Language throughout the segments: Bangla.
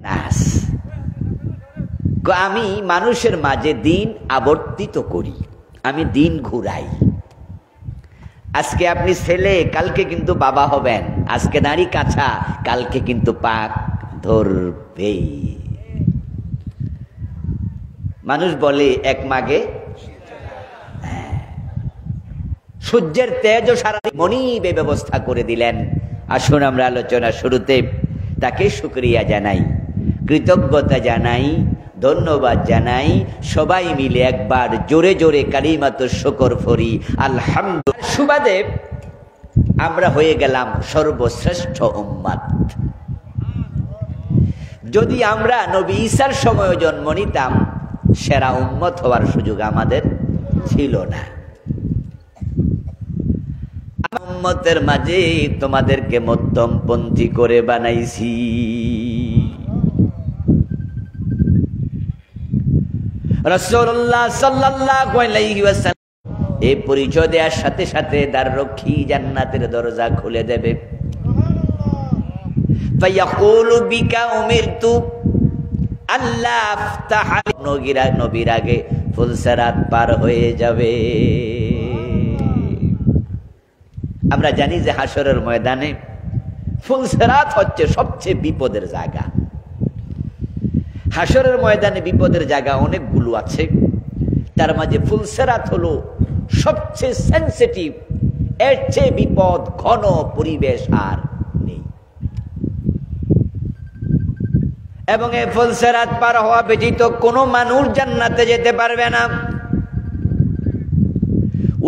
নাস, আমি মানুষের মাঝে দিন আবর্তিত করি, আমি দিন ঘুরাই। আজকে আপনি ছেলে, কালকে কিন্তু বাবা হবেন। আজকে নারী কাছা, কালকে কিন্তু পাক ধরবে। মানুষ বলে এক মাগে সূর্যের তেজও সারা মনিবে ব্যবস্থা করে দিলেন। আসুন আমরা আলোচনা শুরুতে তাকে শুকরিয়া জানাই, কৃতজ্ঞতা জানাই, ধন্যবাদ জানাই। সবাই মিলে একবার জোরে জোরে কালিমাতুশ শুকর পড়ি আলহামদুলিল্লাহ। সুবাদে আমরা হয়ে গেলাম সর্বশ্রেষ্ঠ উম্মত। যদি আমরা নবী ঈসার সময় জন্ম নিতাম, সেরা উম্মত হওয়ার সুযোগ আমাদের ছিল না। উম্মতের মাঝে তোমাদেরকে মধ্যমপন্থী করে বানাইছি। রাসূলুল্লাহ সাল্লাল্লাহু আলাইহি ওয়াসাল্লাম এই পরিচয় দেওয়ার সাথে সাথে দ্বাররক্ষী জান্নাতের দরজা খুলে দেবে। ফায়াকুলু বিকা উমিরতু আল্লাহ আফতাহ নবীর আগে ফুলসিরাত পার হয়ে যাবে। আমরা জানি যে হাসরের ময়দানে ফুলসিরাত হচ্ছে সবচেয়ে বিপদের জায়গা। হাসরের ময়দানে বিপদের জায়গা অনেকগুলো আছে, তার মাঝে ফুলসিরাত হলো সবচেয়ে সেনসিটিভ। এর চেয়ে বিপদ ঘন পরিবেশ আর নেই। এবং এই ফুলসিরাত পার হওয়া ব্যতীত কোনো মানুষ জান্নাতে যেতে পারবে না।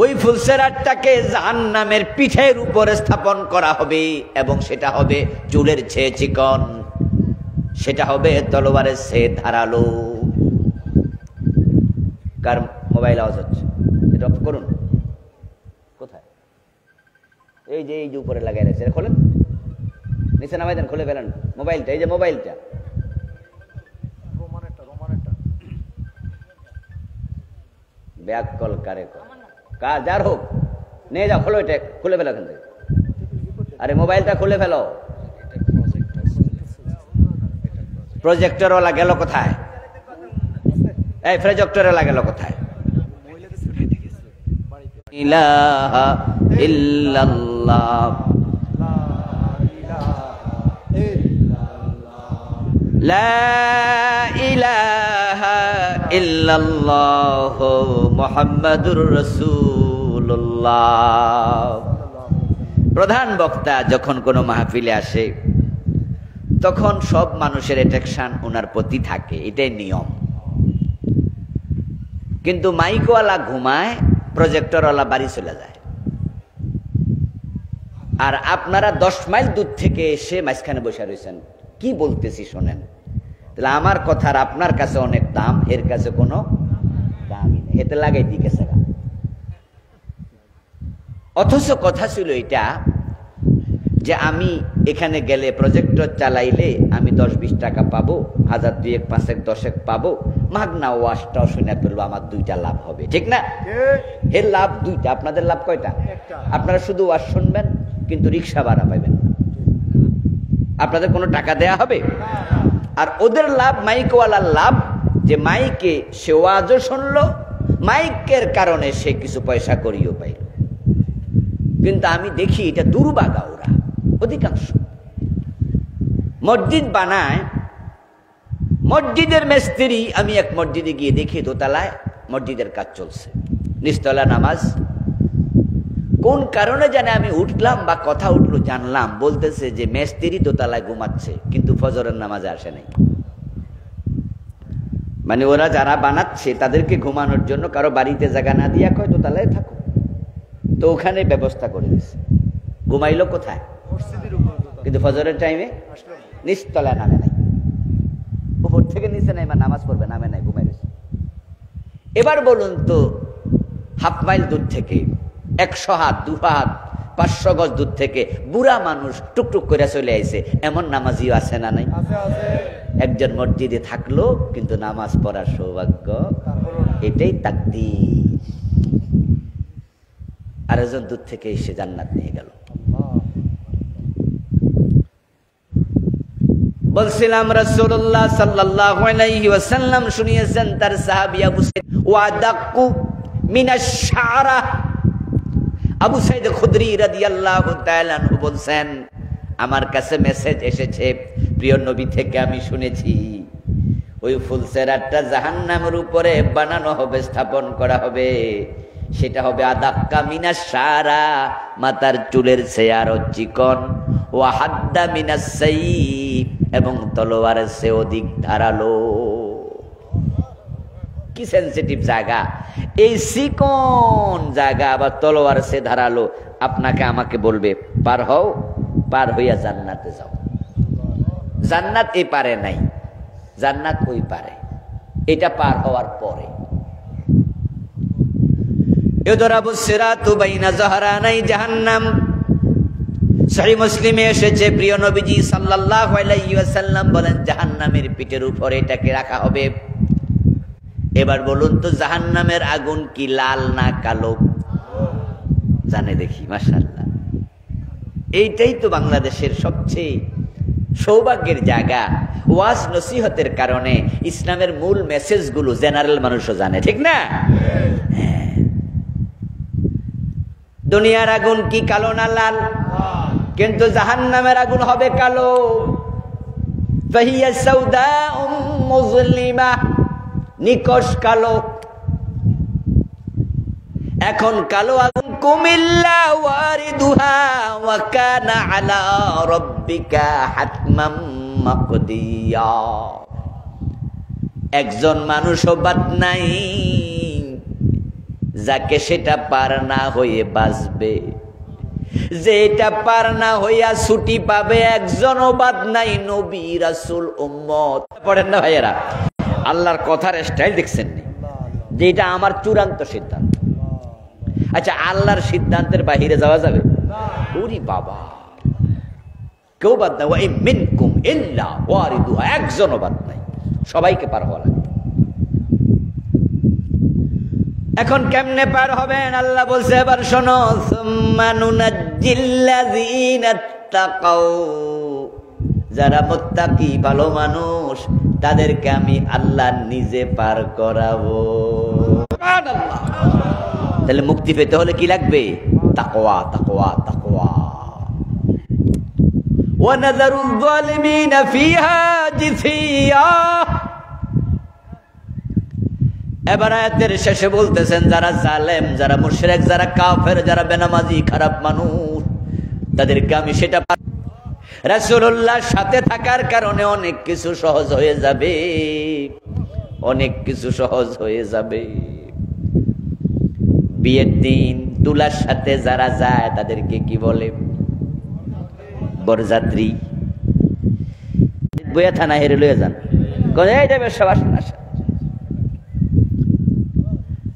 ওই ফুলসিরাতটাকে জাহান্নামের পিঠের উপরে স্থাপন করা হবে এবং সেটা হবে চুলের চেয়ে চিকন, সেটা হবে তলোয়ারের চেয়ে ধারালো। কার মোবাইল আওয়াজ হচ্ছে? এটা অফ করুন। কোথায়? এই যে উপরে লাগাই রয়েছে, খোলেন, নিচে নামাই দেন, খুলে ফেলেন মোবাইলটা। এই যে মোবাইলটা ব্যাক কল কারে কার যার হোক নিয়ে যাও, খোলো, এটা খুলে ফেলো এখান থেকে। আরে মোবাইলটা খুলে ফেলো। প্রজেক্টরওয়ালা গেল কোথায়? এই প্রজেক্টরওয়ালা গেল কোথায়? ইলাহা ইল্লাল্লাহ লা ইলাহা ইল্লাল্লাহ মুহাম্মাদুর রাসূলুল্লাহ। প্রধান বক্তা যখন কোনো মাহফিলে আসে তখন সব মানুষের অ্যাট্রাকশন ওনার প্রতি থাকে, এটাই নিয়ম। কিন্তু মাইকওয়ালা ঘুমায়, প্রজেক্টরওয়ালা বাড়ি চলে যায়। আর আপনারা 10 মাইল দূর থেকে এসে মাঝখানে বসে রয়েছেন, কি বলতেছি শোনেন। তাহলে আমার কথার আপনার কাছে অনেক দাম, এর কাছে কোনো দামই নেই, এতে লাগাই দিকে সেগা। অথচ কথা ছিল এটা যে আমি এখানে গেলে প্রজেক্টর চালাইলে আমি 10-20 টাকা পাবো, 1000 2 5 10 পাবো, মাগনা ওয়াশটাও শুনে ফেলবো, আমার 2টা লাভ হবে, ঠিক না? এর লাভ 2টা, আপনাদের লাভ কয়টা? আপনারা শুধু ওয়াশ শুনবেন কিন্তু রিক্সা ভাড়া পাইবেন না, আপনাদের কোনো টাকা দেয়া হবে। আর ওদের লাভ, মাইকওয়ালার লাভ, যে মাইকে সে ওয়াজও শুনলো, মাইকের কারণে সে কিছু পয়সা করিও পাইল। কিন্তু আমি দেখি এটা দুর্ভাগা, ওরা অধিকাংশ মসজিদ বানায়, মসজিদের মিস্ত্রি। আমি এক মসজিদে গিয়ে দেখি দোতলায় মসজিদের কাজ চলছে, নিচতলা নামাজ। কোন কারণে জানে আমি উঠলাম বা কথা উঠলো জানলাম, বলতেছে যে মিস্ত্রি দোতলায় ঘুমাচ্ছে কিন্তু ফজরের নামাজে আসে নাই। মানে ওরা যারা বানাচ্ছে তাদেরকে ঘুমানোর জন্য কারো বাড়িতে জায়গা না দিয়া কয় দোতলায় থাকো, তো ওখানে ব্যবস্থা করে দিচ্ছে। ঘুমাইলো কোথায়? কিন্তু ফজরের টাইমে নিচতলায় নামে নাই, উপর থেকে নিচে নাই বা নামাজ পড়বে, নামে নাই, ঘুমাই রয়েছে। এবার বলুন তো, 1/2 মাইল দূর থেকে, 100 হাত 2 হাত 500 গজ দূর থেকে বুড়া মানুষ টুকটুক করে চলে আইছে, এমন নামাজিও আছে না নাই? একজন মসজিদে থাকলো কিন্তু নামাজ পড়ার সৌভাগ্য, এটাই তাকদীর। আরেকজন দূর থেকে এসে জান্নাত নিয়ে গেল। বলছিলাম রাসূলুল্লাহ সাল্লাল্লাহু আলাইহি ওয়াসাল্লাম শুনিয়েছেন তার সাহাবী আবু সাঈদ ওয়া দাক্কু মিনাশ শারা। আবু সাঈদ খুদরি রাদিয়াল্লাহু তাআলা আনহু বলছেন, আমার কাছে মেসেজ এসেছে প্রিয় নবী থেকে, আমি শুনেছি ওই ফুলসেরাতটা জাহান্নামের উপরে বানানো হবে, স্থাপন করা হবে, সেটা হবে আদাক্কা মিনাশ শারা, মাথার চুলের চেয়ে আরো চিকন, ওয়া হাদ্দা মিনাস সাইফ, এবং তলোয়ারের চেয়ে অধিক ধারালো। কি সেনসিটিভ জায়গা এই চিকন জায়গা, আবার তলোয়ার সে ধারালো। আপনাকে আমাকে বলবে পার হও, পার হইয়া জান্নাতে যাও। জান্নাত এই পারে নাই, জান্নাত ওই পারে, এটা পার হওয়ার পরে। ইউদরাবু সিরাতু বাইনা যহরানাই জাহান্নাম। সহিহ মুসলিমে এসেছে প্রিয় নবীজি সাল্লাল্লাহু আলাইহি ওয়াসাল্লাম বলেন, জাহান্নামের পিঠের উপরে এটাকে রাখা হবে। এবার বলুন তো জাহান্নামের আগুন কি লাল না কালো? জানে দেখি, মাশাআল্লাহ। এইটাই তো বাংলাদেশের সবচেয়ে সৌভাগ্যের জায়গা। ওয়াজ নসিহতের কারণে ইসলামের মূল মেসেজগুলো জেনারেল মানুষও জানে, ঠিক না? দুনিয়ার আগুন কি কালো না লাল? কিন্তু জাহান্নামের আগুন হবে কালো। ফাহিয়া সাউদাউম মুজলিমা, নিকশ কালো। এখন কালো আগুন কুমিল্লা ওয়ারিদুহা ওয়া কানা আলা রাব্বিকা হাতমাম মাকদিয়া। একজন মানুষও বাদ নাই যাকে সেটা পার না হয়ে বাঁচবে, যেটা পার না হইয়া ছুটি পাবে একজনও বাদ নাই, নবী রাসূল উম্মত। পড়েন না ভাইয়েরা, আল্লাহর কথার স্টাইল দেখছেন নি, যে এটা আমার চূড়ান্ত সিদ্ধান্ত। আচ্ছা, আল্লাহর সিদ্ধান্তের বাহিরে যাওয়া যাবে? ওরে বাবা, কেউ বাদ নাই। ওয়া মিনকুম ইল্লা ওয়ারিদুহা, একজনও বাদ নাই, সবাইকে পার হওয়া লাগবে। এখন কেমনে পার হবেন? আল্লাহ বলছে, এবার শোনো, সুম্মা নুনাজ্জিল্লাযীনা তাকাউ, যারা মুত্তাকি ভালো মানুষ তাদেরকে আমি আল্লাহ নিজে পার করাবো। সুবহানাল্লাহ। তাহলে মুক্তি পেতে হলে কি লাগবে? তাকওয়া, তাকওয়া, তাকওয়া। ওয়া নাযারুল যালিমিনা ফিহা জিসিয়া। এবার আয়াতের শেষে বলতেছেন, যারা জালেম, যারা মুশরিক, যারা কাফের, যারা বেনামাজি খারাপ মানুষ, তাদেরকে আমি সেটা রাসূলুল্লাহর সাথে থাকার কারণে অনেক কিছু সহজ হয়ে যাবে, অনেক কিছু সহজ হয়ে যাবে। বিয়ের দিন দুলার সাথে যারা যায় তাদেরকে কি বলে? বরযাত্রী। বইয়া থানা হেরে লয়ে যান, এইটা বেশ সবার আসা।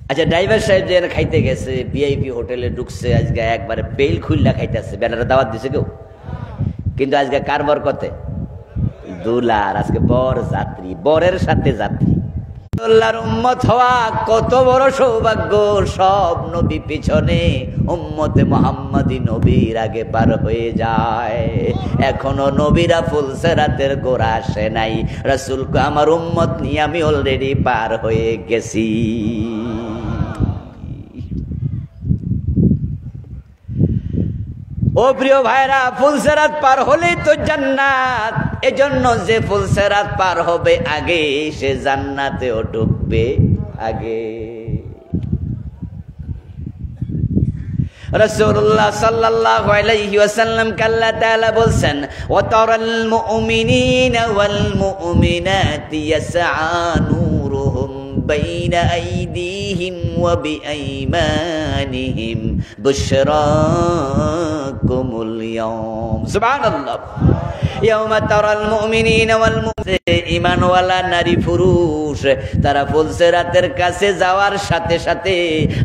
আচ্ছা, ড্রাইভার সাহেব যে খাইতে গেছে, ভিআইপি হোটেলে ঢুকছে, আজকে একবারে বেল খুললা খাইতেছে, ব্যানারে দাওয়াত দিছে কেউ, কিন্তু আজকে কার বরকতে? দুলার। আজকে বর যাত্রী, বরের সাথে যাত্রী। আল্লাহর উম্মত হওয়া কত বড় সৌভাগ্য। সব নবী পিছনে, উম্মতে মুহাম্মাদি নবীর আগে পার হয়ে যায়। এখনো নবীরা ফুলসেরাতের গোড়া আসে নাই। রাসূল কয়, আমার উম্মত নিয়ে আমি অলরেডি পার হয়ে গেছি। ও প্রিয় ভাইরা, ফুলসেরাত পার হলেই তো জান্নাত। এজন্য যে ফুলসেরাত পার হবে আগে, সে জান্নাতেও ঢুকবে আগে। রাসূলুল্লাহ সাল্লাল্লাহু আলাইহি ওয়াসাল্লাম আল্লাহ তাআলা বলছেন, ওয়া তারাল মুমিনিনা ওয়াল মুমিনাতি ইয়াসআ নূরুহুম বাইনা আইদিহিম ওয়া বিআইমানিহিম বুশরাকুমুল ইয়াওম। সুবহানাল্লাহ। ইয়াউমা তারাল মুমিনিনা ওয়াল মুমিনাতি, ঈমানওয়ালা নারী পুরুষ তারা ফুলসেরাতের কাছে যাওয়ার সাথে সাথে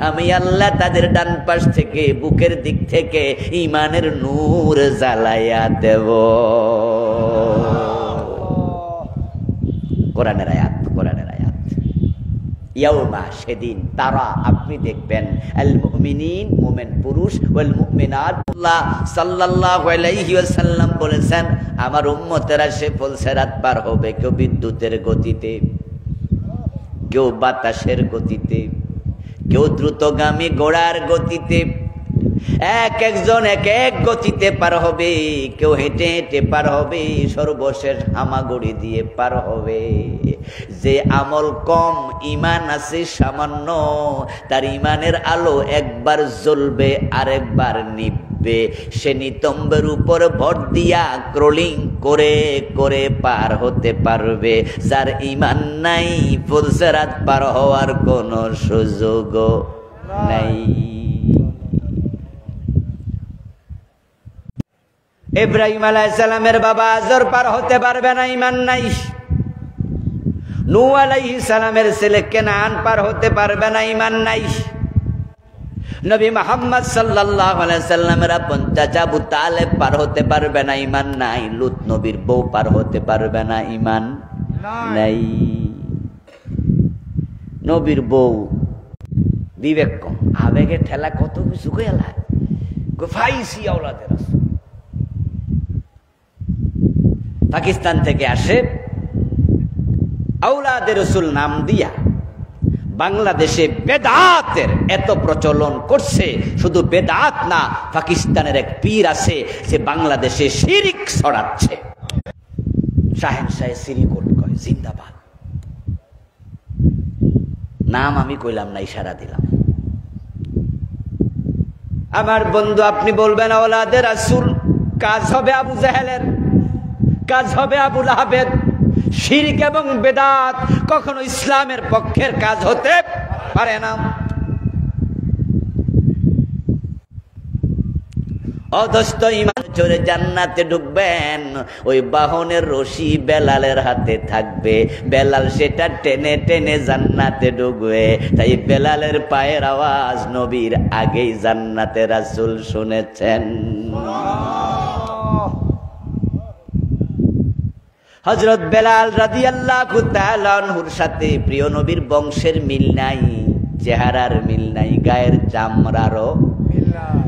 আমি আল্লাহ তাদের ডান পাশ থেকে, বুকের দিক থেকে ঈমানের নূর জ্বালাইয়া দেব। কোরআনের আয়াত, কোরআনের আয়াত। ইয়াউমা সেদিন তারা আপনি দেখবেন আল মুমিনিন মুমিন পুরুষ ওয়াল মুমিনাত আল্লাহ সাল্লাল্লাহু আলাইহি ওয়াসাল্লাম বলেছেন আমার উম্মতেরা সে ফুলসেরাত পার হবে কেউ বিদ্যুতের গতিতে, কেউ বাতাসের গতিতে, কেউ দ্রুতগামী ঘোড়ার গতিতে, এক একজন এক এক গতিতে পার হবে, কেউ হেঁটে হেঁটে পার হবে, সর্বশেষ হামাগুড়ি দিয়ে পার হবে। যে আমল কম, ইমান আছে সামান্য, তার ইমানের আলো একবার জ্বলবে আরেকবার নিভবে, সে নিতম্বের উপর ভর দিয়া ক্রলিং করে করে পার হতে পারবে। যার ইমান নাই ফুলসেরাত পার হওয়ার কোনো সুযোগ নাই। ইব্রাহিম আলাইহিস সালামের বাবা আজর পার হতে পারবে না, ইমান নাই। নূহ আলাইহিস সালামের ছেলে কেনান পার হতে পারবে না, ইমান নাই। নবী মুহাম্মদ সাল্লাল্লাহু আলাইহি সাল্লামের আপন চাচা আবু তালেব পার হতে পারবে না, ইমান নাই। লূত নবীর বউ পার হতে পারবে না, ইমান নাই। নবীর বউ বিবেক কম, আবেগে ঠেলা কত কিছু কইলা ফাইসি আওলাদের রাসূল। পাকিস্তান থেকে আসে, আওলাদে রসুল নাম দিয়া বাংলাদেশে বেদাতের এত প্রচলন করছে। শুধু বেদাত না, পাকিস্তানের এক পীর আছে যে বাংলাদেশে শিরিক ছড়াচ্ছে। শাহেনশাহ সিরিকুল কয় জিন্দাবাদ। নাম আমি কইলাম না, ইশারা দিলাম। আমার বন্ধু আপনি বলবেন আওলাদে রাসূল, কাজ হবে আবু জাহেলের, কাজ হবে আবু লাহাবের। শিরক এবং বেদাত কখনো ইসলামের পক্ষের কাজ হতে পারে না। অধস্ত ঈমান চড়ে জান্নাতে ঢুকবেন, ওই বাহনের রশি বেলালের হাতে থাকবে, বেলাল সেটা টেনে টেনে জান্নাতে ঢুকবে। তাই বেলালের পায়ের আওয়াজ নবীর আগেই জান্নাতে রাসূল শুনেছেন। হযরত বেলাল রাদিয়াল্লাহু তাআলা আনহুর সাথে প্রিয় নবীর বংশের মিল নাই, চেহারার মিল নাই, গায়ের চামড়ারও মিল নাই,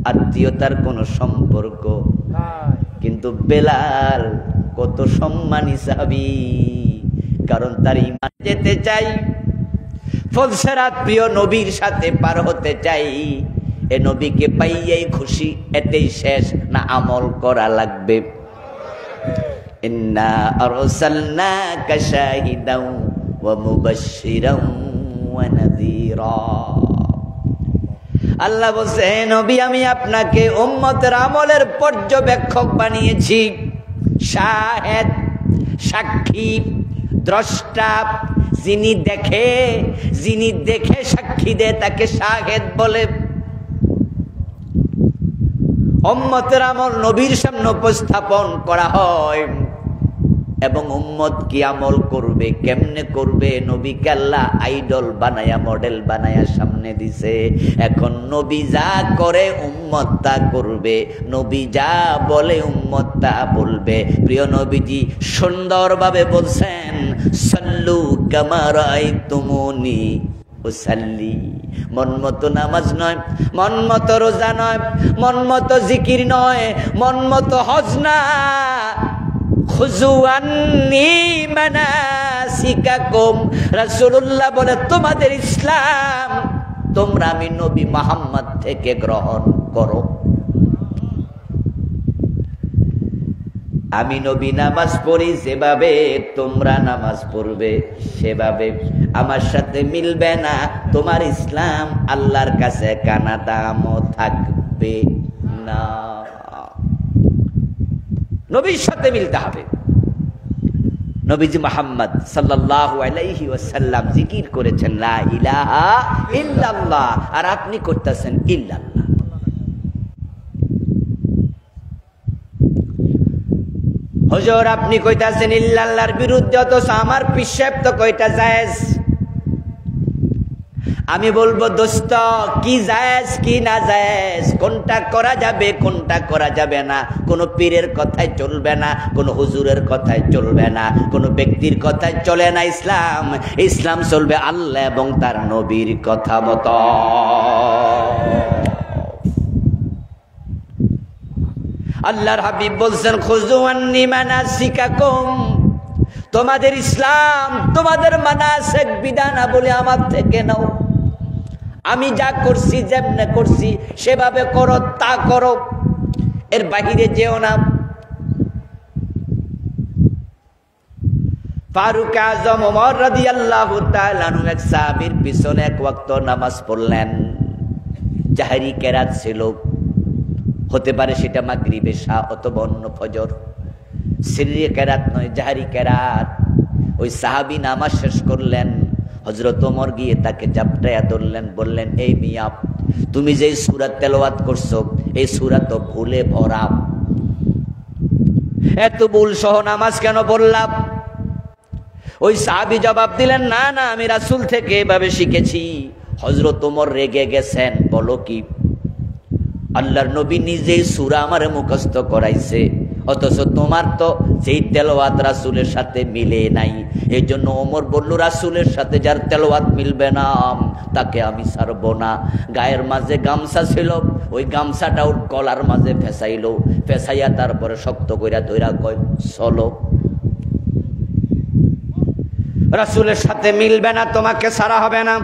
আত্মীয়তার কোনো সম্পর্ক নাই। কিন্তু বেলাল কত সম্মানী সাহাবী, কারণ তার ঈমান যেতে চাই, ফুলসেরাত প্রিয় নবীর সাথে পার হতে চাই। এ নবীকে পাইয়াই খুশি, এতেই শেষ না আমল করা লাগবে। ইন্না আরসালনাকা শাহিদাও ওয়া মুবাশশিরাও ওয়া নাযীরা। আল্লাহ বলছে, হে নবী আমি আপনাকে উম্মতের আমলের পর্যবেক্ষক বানিয়েছি। শাহেদ, সাক্ষী, দ্রষ্টা। যিনি দেখে সাক্ষী দেয় তাকে শাহেদ বলে। উম্মতের আমল নবীর সামনে উপস্থাপন করা হয়, এবং উম্মত কি আমল করবে, কেমনে করবে, নবীকে আল্লাহ আইডল বানায়া, মডেল বানায়া সামনে দিছে। এখন নবী যা করে উম্মত তা করবে, নবী যা বলে উম্মত তা বলবে। প্রিয় নবীজি সুন্দরভাবে বলছেন, সাল্লু কামা রাআইতুমুনি উসাল্লি। মন মতো নামাজ নয়, মন মতো রোজা নয়, মন মতো জিকির নয়, মন মতো হজ না। খুযু আন্নী মানাসিকাকুম। রাসূলুল্লাহ বলে তোমাদের ইসলাম তোমরা আমি নবী মুহাম্মদ থেকে গ্রহণ করো। আমি নবী নামাজ পড়ি যেভাবে, তোমরা নামাজ পড়বে সেভাবে। আমার সাথে মিলবে না তোমার ইসলাম, আল্লাহর কাছে কানা দামও থাকবে না। নবীর সাথে মিলতে হবে। নবীজি মুহাম্মদ সাল্লাল্লাহু আলাইহি ওয়াসাল্লাম জিকির করেছেন লা ইলাহা ইল্লাল্লাহ, আর আপনি করতেছেন ইল্লাল্লাহ। হুজুর আপনি কইতাছেন ইল্লাল্লাহর বিরুদ্ধে, অথচ আমার পীর সাহেব তো কইটা জায়েজ। আমি বলবো দোস্ত কি জায়েজ কি না জায়েজ, কোনটা করা যাবে কোনটা করা যাবে না। কোনো পীরের কথায় চলবে না, কোনো হুজুরের কথায় চলবে না, কোনো ব্যক্তির কথায় চলে না ইসলাম। ইসলাম চলবে আল্লাহ এবং তার নবীর কথা মতো। আল্লাহর হাবিব বলছেন খুযু আন্নী মানাসিকাকুম, তোমাদের ইসলাম তোমাদের মানাসিক বিধানাবলী আমার থেকে নাও। আমি যা করছি যেমনে করছি সেভাবে করো, তা করো, এর বাহিরে যেও না। ফারুক আজম ওমর রাদিয়াল্লাহু তাআলা আনহু এক সাহাবীর পিছনে এক ওয়াক্ত নামাজ পড়লেন। জাহরি কেরাত ছিল, হতে পারে সেটা মাগরিব এশা অথবা অন্য ফজর। সিররি কেরাত নয়, জাহরি কেরাত। ওই সাহাবী নামাজ শেষ করলেন, হযরত ওমর গিয়ে তাকে জাপটায়া ধরলেন, বললেন এই মিয়া, তুমি যে সূরা তেলাওয়াত করছো এই সূরা তো ভুলে ভরা, এত ভুল সহ নামাজ কেন পড়লাম? ওই সাহাবী জবাব দিলেন, না না, আমি রাসূল থেকে এভাবে শিখেছি। হযরত ওমর রেগে গেছেন, বলো কি? আল্লাহর নবী নিজেই সূরা আমারে মুখস্থ করাইছে, অথচ তোমার তো সেই তেলাওয়াত রাসূলের সাথে মিলে নাই। এই জন্য ওমর বলল, রাসূলের সাথে যার তেলাওয়াত মিলবে না তাকে আমি ছাড়ব না। গায়ের মাঝে গামছা ছিল, ওই গামছাটা ওর গলার মাঝে ফেসাইলো, ফেসাইয়া তারপরে শক্ত কইরা ধইরা কয় চলো, রাসূলের সাথে মিলবে না, তোমাকে ছাড়া হবে না।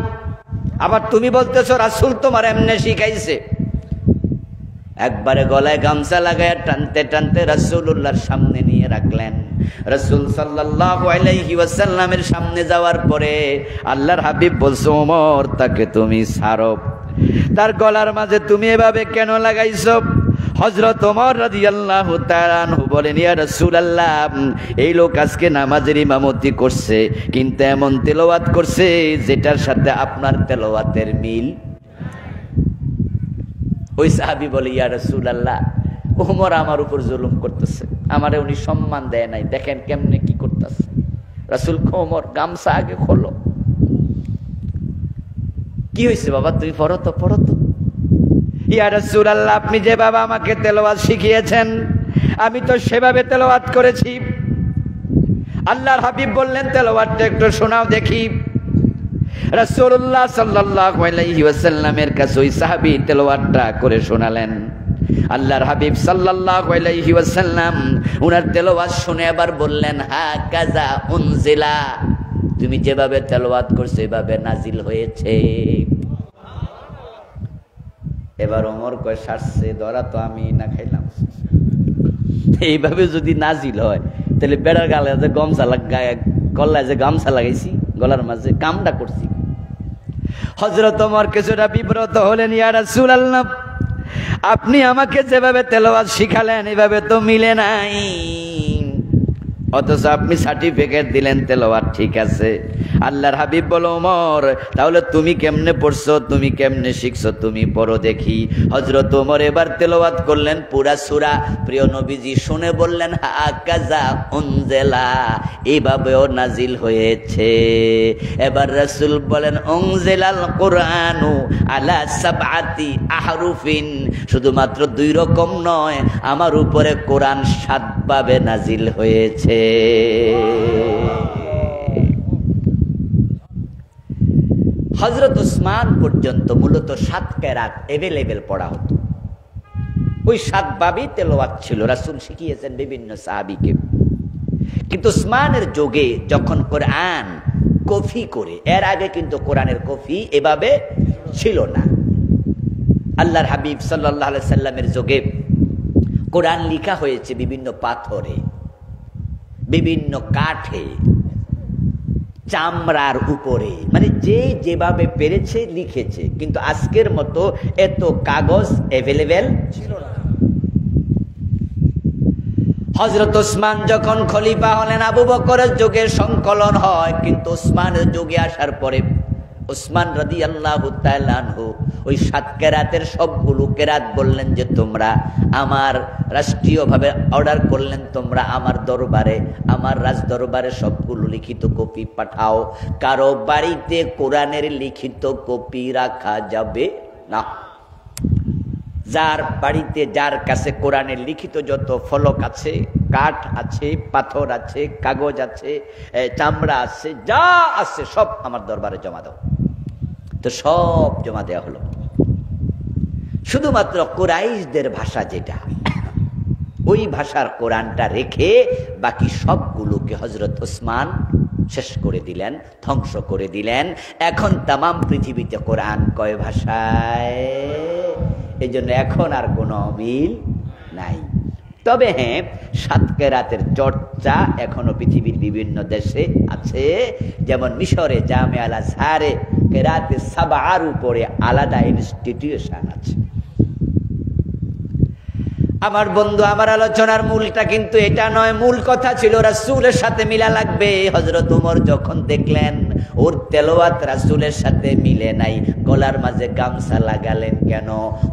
আবার তুমি বলতেছো রাসূল তোমার এমনি শিখাইছে। একবারে গলায় গামছা লাগায় টানতে টানতে রাসূলুল্লাহর সামনে নিয়ে রাখলেন। রাসূল সাল্লাল্লাহু আলাইহি ওয়াসাল্লামের সামনে যাওয়ার পরে আল্লাহর হাবিব বলছে, ওমর তাকে তুমি ছাড়ো, তার গলার মাঝে তুমি এভাবে কেন লাগাইছো? হযরত ওমর রাদিয়াল্লাহু তাআলা আনহু বলেন, ইয়া রাসূলুল্লাহ, এই লোক আজকে নামাজের ইমামতি করছে, কিন্তু এমন তেলাওয়াত করছে যেটার সাথে আপনার তেলাওয়াতের মিল। ওই সাহাবী বলে, ইয়া রাসূলুল্লাহ, ওমর আমার উপর জুলুম করতেছে, আমারে উনি সম্মান দেয় নাই, দেখেন কেমনে কি করতেছে। রাসূল কো, ওমর গামছা আগে খোলো। কি হয়েছে বাবা, তুমি পড়ো তো, পড়ো তো। ইয়া রাসূলুল্লাহ, আপনি যে বাবা আমাকে তেলাওয়াত শিখিয়েছেন আমি তো সেভাবে তেলাওয়াত করেছি। আল্লাহর হাবিব বললেন, তেলাওয়াতটা একটু শোনাও দেখি। রাসূলুল্লাহ সাল্লাল্লাহু আলাইহি ওয়াসাল্লামের কাছে ওই সাহাবী তেলাওয়াতটা করে শোনালেন। আল্লাহর হাবিব সাল্লাল্লাহু আলাইহি ওয়াসাল্লাম উনার তেলাওয়াত শুনে আবার বললেন, হা কাযা উনজিলা, তুমি যেভাবে তেলাওয়াত করছো এভাবে নাজিল হয়েছে। এবার ওমর কয়, সারছে ধরা তো আমি না খাইলাম। এইভাবে যদি নাজিল হয় তাহলে বেড়ার গালে যে গামছা লাগায়, গলায় যে গামছা লাগাইছি গলার মাঝে কামটা করছি। হযরত ওমর কিছুটা বিব্রত হলেন, ইয়া রাসূলুল্লাহ, আপনি আমাকে যেভাবে তেলাওয়াত শিখালেন এভাবে তো মিলে নাই, অথচ আপনি সার্টিফিকেট দিলেন তেলাওয়াত ঠিক আছে। আল্লাহর হাবিব বলো, ওমর তাহলে তুমি কেমনে পড়ছো, তুমি কেমনে শিখছো, তুমি পড়ো দেখি। হযরত ওমর এবার তেলাওয়াত করলেন পুরা সূরা। প্রিয় নবীজি শুনে বললেন, হাকাযা উনজিলা, এইভাবেও নাজিল হয়েছে। এবার রাসূল বলেন, উনজিলাল কুরআনু আলা সাবআতি আহরুফিন, শুধুমাত্র 2 রকম নয়, আমার উপরে কোরআন 7 ভাবে নাজিল হয়েছে। হযরত উসমান পর্যন্ত মূলত 7 কেরাত এভেলেবেল পড়া হতো। ওই 7 ভাবেই তেলাওয়াত ছিল, রাসূল শিখিয়েছেন বিভিন্ন সাহাবীকে। কিন্তু উসমানের যুগে যখন কোরআন কফি করে, এর আগে কিন্তু কোরআনের কফি এভাবে ছিল না। আল্লাহর হাবিব সাল্লাল্লাহু আলাইহি সাল্লামের যুগে কোরআন লেখা হয়েছে বিভিন্ন পাথরে, বিভিন্ন কাঠে, চামড়ার উপরে, মানে যে যেভাবে পেরেছে লিখেছে। কিন্তু আজকের মতো এত কাগজ অ্যাভেলেবেল ছিল না। হযরত ওসমান যখন খলিফা হলেন, আবু বকরের যুগে সংকলন হয়, কিন্তু ওসমানের যুগে আসার পরে ওসমান রাদিয়াল্লাহু তাআলা আনহু ওই 7 কেরাতের সবগুলো কেরাত বললেন যে তোমরা আমার রাষ্ট্রীয়ভাবে অর্ডার করলেন, তোমরা আমার দরবারে, আমার রাজ দরবারে সবগুলো লিখিত কপি পাঠাও। কারো বাড়িতে কোরআনের লিখিত কপি রাখা যাবে না। যার বাড়িতে, যার কাছে কোরআনের লিখিত যত ফলক আছে, কাঠ আছে, পাথর আছে, কাগজ আছে, চামড়া আছে, যা আছে সব আমার দরবারে জমা দাও। তো সব জমা দেওয়া হলো। শুধুমাত্র কুরাইশদের ভাষা যেটা, ওই ভাষার কোরআনটা রেখে বাকি সবগুলোকে হযরত ওসমান শেষ করে দিলেন, ধ্বংস করে দিলেন। এখন তামাম পৃথিবীতে কোরআন কয় ভাষায়? এই জন্য এখন আর কোনো মিল নাই। তবে হ্যাঁ, 7 কেরাতের চর্চা এখনো পৃথিবীর বিভিন্ন দেশে আছে। যেমন মিশরে জামে আল আজহারে কেরাতে সাবার উপরে আলাদা ইনস্টিটিউশন আছে। আমার বন্ধু, আমার আলোচনার মূলটা কিন্তু এটা নয়। মূল কথা ছিল রাসূলের সাথে মিলা লাগবে। হযরত ওমর যখন দেখলেন ওর তেলাওয়াত রাসূলের সাথে মিলে নাই, গলার মাঝে গামছা লাগালেন কেন?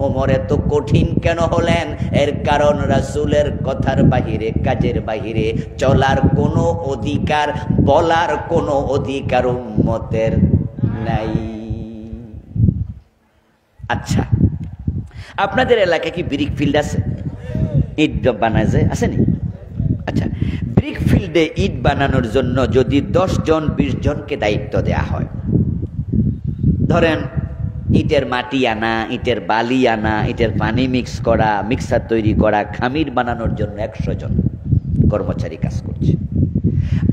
ওমর এত কঠিন কেন হলেন? এর কারণ রাসূলের কথার বাহিরে, কাজের বাহিরে চলার কোনো অধিকার, বলার কোনো অধিকার উম্মতের নাই। আচ্ছা, আপনাদের এলাকায় কি ব্রিক ফিল্ড আছে? ইট বানায় যায়, আসেনি? আচ্ছা, ব্রিক ফিল্ডে ইট বানানোর জন্য যদি 10 জন 20 জনকে দায়িত্ব দেয়া হয়, ধরেন ইটের মাটি আনা, ইটের বালি আনা, ইটের পানি মিক্স করা, মিক্সার তৈরি করা, খামির বানানোর জন্য 100 জন কর্মচারী কাজ করছে।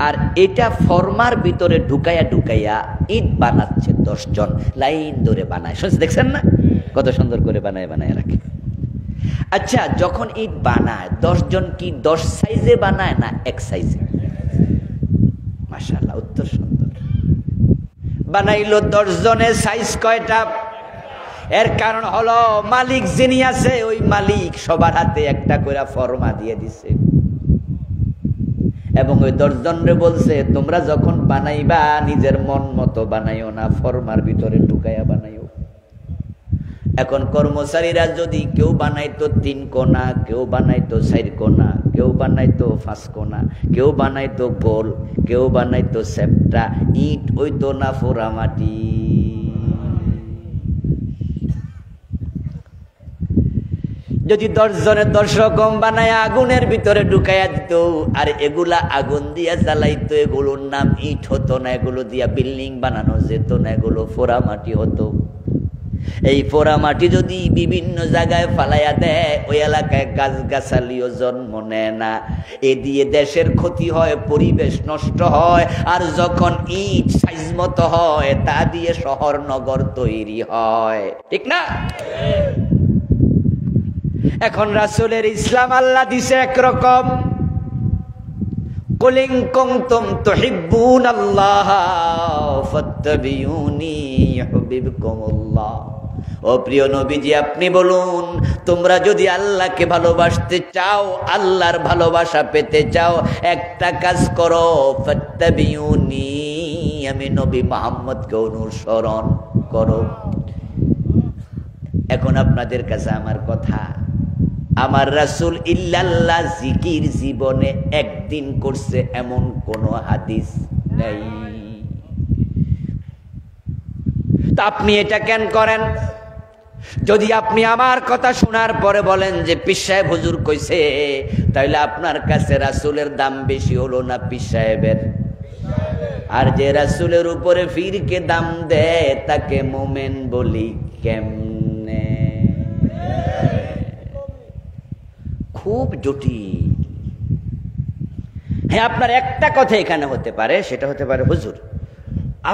আর এটা ফর্মার ভিতরে ঢুকাইয়া ঢুকাইয়া ইট বানাচ্ছে 10 জন, লাইন ধরে বানায়। শুনছি, দেখছেন না কত সুন্দর করে বানায় বানায় রাখে। আচ্ছা, যখন ইট বানায় 10 জন কি 10 সাইজে বানায় না 1 সাইজে? মাশাআল্লাহ, উত্তর সুন্দর। বানাইলো 10 জনের সাইজ কয়টা? এর কারণ হলো মালিক যিনি আছে, ওই মালিক সবার হাতে একটা করে ফর্মা দিয়ে দিছে এবং ওই 10 জনরে বলছে তোমরা যখন বানাইবা নিজের মন মতো বানাইও না, ফর্মার ভিতরে ঢুকাইয়া বানাইও। এখন কর্মচারীরা যদি কেউ বানাইতো 3 কোনা, কেউ বানাইতো 4 কোনা, কেউ বানাইতো 5 কোনা, কেউ বানাইতো গোল, কেউ বানাইতো সেপ্টা, ইট হইতো না ফোরা মাটি। যদি 10 জনের 10 রকম বানায় আগুনের ভিতরে ঢুকাইয়া দিত, আর এগুলা আগুন দিয়া জ্বালাইতো, এগুলোর নাম ইট হতো না, এগুলো দিয়া বিল্ডিং বানানো যেত না, এগুলো ফোরা মাটি হতো। এই পোড়া মাটি যদি বিভিন্ন জায়গায় ফালাইয়া দেয়, ওই এলাকায় গাছগাছালিও জন্ম নেয় না। এ দিয়ে দেশের ক্ষতি হয়, পরিবেশ নষ্ট হয়। আর যখন ইট সাইজ মতো হয়, তা দিয়ে শহর নগর তৈরি হয়, ঠিক না? এখন রাসূলের ইসলাম আল্লাহ দিছে একরকম, কুল ইন কুনতুম তুহিব্বুনাল্লাহ ফাত্তাবিউনি ইউহিব্বুকুমুল্লাহ। ও প্রিয় নবীজি, আপনি বলুন, তোমরা যদি আল্লাহকে ভালোবাসতে চাও, আল্লাহর ভালোবাসা পেতে চাও, একটা কাজ করো, ফাত্তাবিউনি, আমি নবী মুহাম্মদকে অনুসরণ করো। এখন আপনাদের কাছে আমার কথা, আমার রাসূল ইল্লাল্লাহ জিকির জীবনে একদিন করছে এমন কোন হাদিস নাই। তা আপনি এটা কেন করেন? যদি আপনি আমার কথা শোনার পরে বলেন যে পীর সাহেব হুজুর কইছে, তাহলে আপনার কাছে রাসূলের দাম বেশি হলো না পীর সাহেবের? আর যে রাসূলের উপরে পীরকে দাম দেয় তাকে মুমিন বলি কেমনে? খুব জটিল। হ্যাঁ, আপনার একটা কথা এখানে হতে পারে, সেটা হতে পারে হুজুর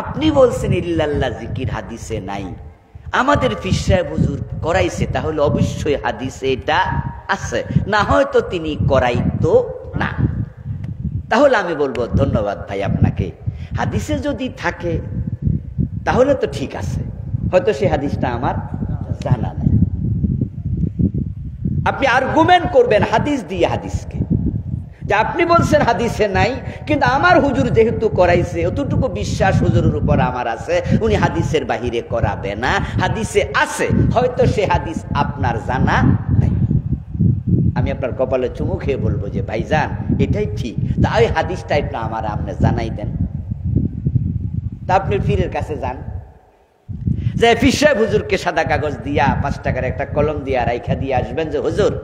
আপনি বলছেন ইল্লাল্লাহ জিকির হাদিসে নাই, আমাদের পীর সাহেব হুজুর করাইছে, তাহলে অবশ্যই হাদিসে এটা আছে, না হয়তো তিনি করাইতো না। তাহলে আমি বলবো ধন্যবাদ ভাই আপনাকে, হাদিসে যদি থাকে তাহলে তো ঠিক আছে, হয়তো সেই হাদিসটা আমার জানা নাই। আপনি আর্গুমেন্ট করবেন হাদিস দিয়ে হাদিসকে, যে আপনি বলছেন হাদিসে নাই, কিন্তু আমার হুজুর যেহেতু করাইছে, অতটুকু বিশ্বাস হুজুরের উপর আমার আছে, উনি হাদিসের বাহিরে করাবে না। হাদিসে আছে, হয়তো সে হাদিস আপনার জানা নাই। আমি আপনার কপালে চুমু খেয়ে বলবো যে ভাইজান এটাই ঠিক, তা ওই হাদিসটা একটু আমার আপনি জানাই দেন। তা আপনি পীরের কাছে যান, যে পীর সাহেব হুজুরকে সাদা কাগজ দিয়া 5 টাকার একটা কলম দিয়া রাইখা দিয়ে আসবেন যে হুজুর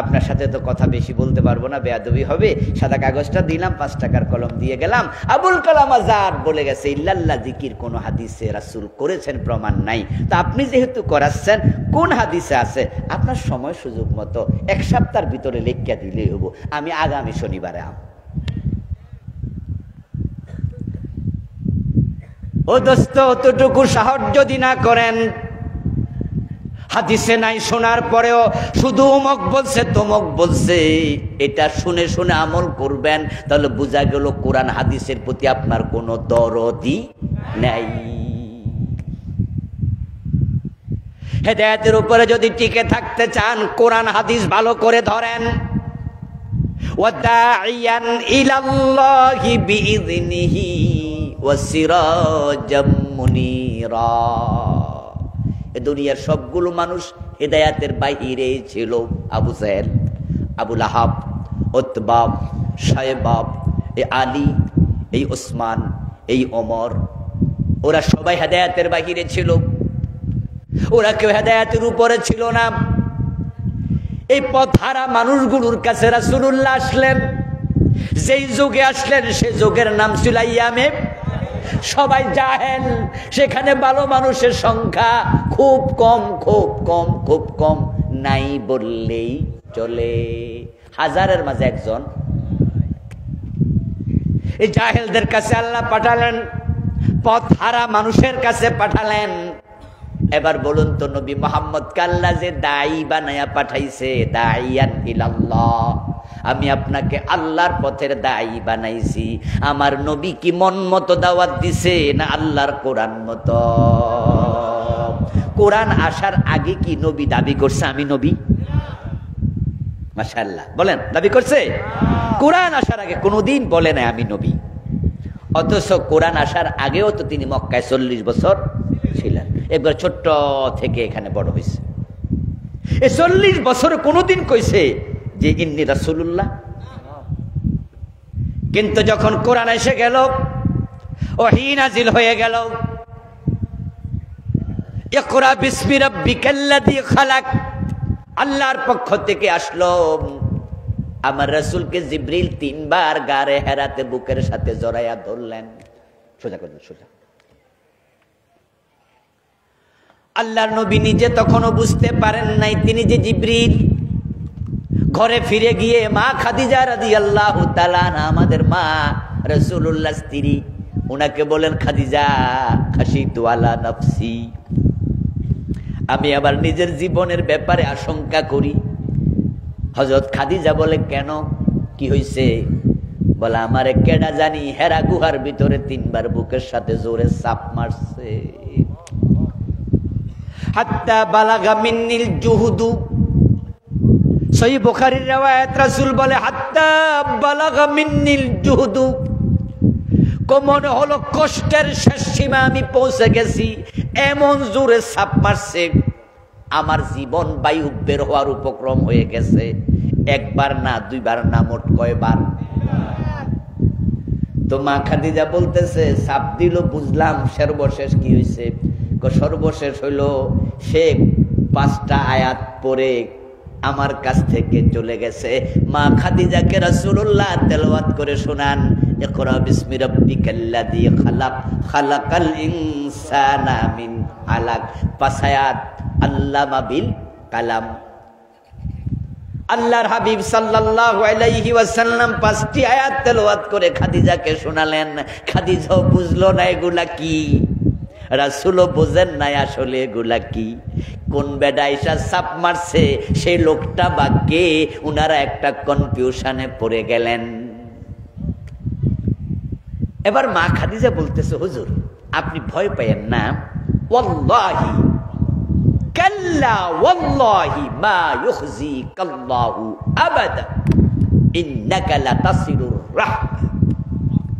আপনার সাথে তো কথা বেশি বলতে পারবো না, বেয়াদবি হবে, সাদা কাগজটা দিলাম, 5 টাকার কলম দিয়ে গেলাম। আবুল কালাম আজাদ বলে গেছে ইল্লাল্লাহ জিকির কোন হাদিসে রাসূল করেছেন প্রমাণ নাই, তা আপনি যেহেতু করাচ্ছেন কোন হাদিসে আছে, আপনার সময় সুযোগ মতো 1 সপ্তাহের ভিতরে লেখা দিলেই হবো, আমি আগামী শনিবারে আম। ও দোস্ত, অতটুকু সাহস যদি না করেন, হাদিসে নাই শোনার পরেও শুধু অমুক বলছে তমুক বলছে এটা শুনে শুনে আমল করবেন, তাহলে বোঝা গেল কোরআন হাদিসের প্রতি আপনার কোনো দরদি নাই। হেদায়েতের উপরে যদি টিকে থাকতে চান, কোরআন হাদিস ভালো করে ধরেন। ওয়াদাইয়ান ইলাল্লাহি বিইযনিহি ওয়াসিরাজাম মুনীরা। এ দুনিয়ার সবগুলো মানুষ হেদায়াতের বাইরে ছিল। আবু জাহেল, আবু লাহাব, উতবা, শায়বা, এই আলী, এই ওসমান, এই ওমর, ওরা সবাই হেদায়াতের বাইরে ছিল, ওরা কেউ হেদায়াতের উপরে ছিল না। এই পথহারা মানুষগুলোর কাছে রাসূলুল্লাহ আসলেন, যেই যুগে আসলেন সে যুগের নাম ছিল আইয়ামে, সবাই জাহেল, সেখানে ভালো মানুষের সংখ্যা খুব কম, খুব কম, খুব কম, নাই বললেই চলে, 1000-এর মাঝে একজন। এই জাহেলদের কাছে আল্লাহ পাঠালেন, পথহারা মানুষের কাছে পাঠালেন। এবার বলুন তো, নবী মুহাম্মদ আল্লাহ যে দায়ী বানায়া পাঠাইছে, দাইয়ান ইলাল্লাহ, আমি আপনাকে আল্লাহর পথের দায়ী বানাইছি, আমার নবী কি মন মতো দাওয়াত দিছে না আল্লাহর কোরআন মতো? কোরআন আসার আগে কি নবী দাবি করছে আমি নবী? মাশাআল্লাহ, বলেন দাবি করছে? কোরআন আসার আগে কোনোদিন বলে না আমি নবী। অথচ কোরআন আসার আগেও তো তিনি মক্কায় 40 বছর ছিলেন, একবার ছোট্ট থেকে এখানে বড় হয়েছে। এই 40 বছরে কোনোদিন কইছে যে ইন্নী রাসূলুল্লাহ? কিন্তু যখন কোরআন এসে গেল, ওহী নাজিল হয়ে গেল, ইকরা বিসমি রাব্বিকাল্লাযী খালাক, আল্লাহর পক্ষ থেকে আসলো। আমার রাসূলকে জিবরিল 3 বার গারে হেরাতে বুকের সাথে জড়াইয়া ধরলেন। সোজা করলেন, সোজা। আল্লাহর নবী নিজে তখনও বুঝতে পারেন নাই তিনি যে জিবরিল। ঘরে ফিরে গিয়ে মা খাদিজা রাদিয়াল্লাহু তাআলা আনহা, আমাদের মা রাসূলুল্লাহর স্ত্রী, উনাকে বলেন খাদিজা খাশিতু আলা নাফসি, আমি আবার নিজের জীবনের ব্যাপারে আশঙ্কা করি। হযরত খাদিজা বলে কেন, কি হইছে? বলে আমারে কেডা জানি হেরা গুহার ভিতরে 3 বার বুকের সাথে জোরে চাপ মারছে। হাত্তা বালাগা মিন্নিল জুহুদু, সহিহ বুখারীর riwayat, রাসূল বলে হাত্তা বালাগা মিন্নিল জুহুদু, মনে হলো কষ্টের শেষ সীমা আমি পৌঁছে গেছি, এমন জোরে চাপ মারছে আমার জীবন বায়ু বের হওয়ার উপক্রম হয়ে গেছে। 1 বার না 2 বার না, মোট কয়বার? তো মা খাদিজা বলতেছে চাপ দিল বুঝলাম, সর্বশেষ কি হয়েছে? সর্বশেষ হইল সে 5টা আয়াত পড়ে আমার কাছ থেকে চলে গেছে। মা খাদিজাকে রাসূলুল্লাহ তেলাওয়াত করে শোনান, ইকরা বিসমি রাব্বিকাল্লাযী খালাক, খালাকাল ইনসানা মিন আলাক, 5 আয়াত আল্লামা বিল কালাম। আল্লাহর হাবিব সাল্লাল্লাহু আলাইহি ওয়াসাল্লাম 5টি আয়াত তেলাওয়াত করে খাদিজাকে শোনালেন। খাদিজাও বুঝলো না এগুলা কি, রাসূলও বোঝেন নাই আসলে এগুলা কি। কোন বেডা এসা চাপ মারছে, সেই লোকটা বা কে, উনারা একটা কনফিউশনে পড়ে গেলেন। এবার মা খাদিজা বলতেছে হুজুর আপনি ভয় পাইয়েন না, ওয়াল্লাহি কাল্লা ওয়াল্লাহি মা ইউখজিকাল্লাহু আবাদা, ইন্নাকা লাতাসিলুর রাহমা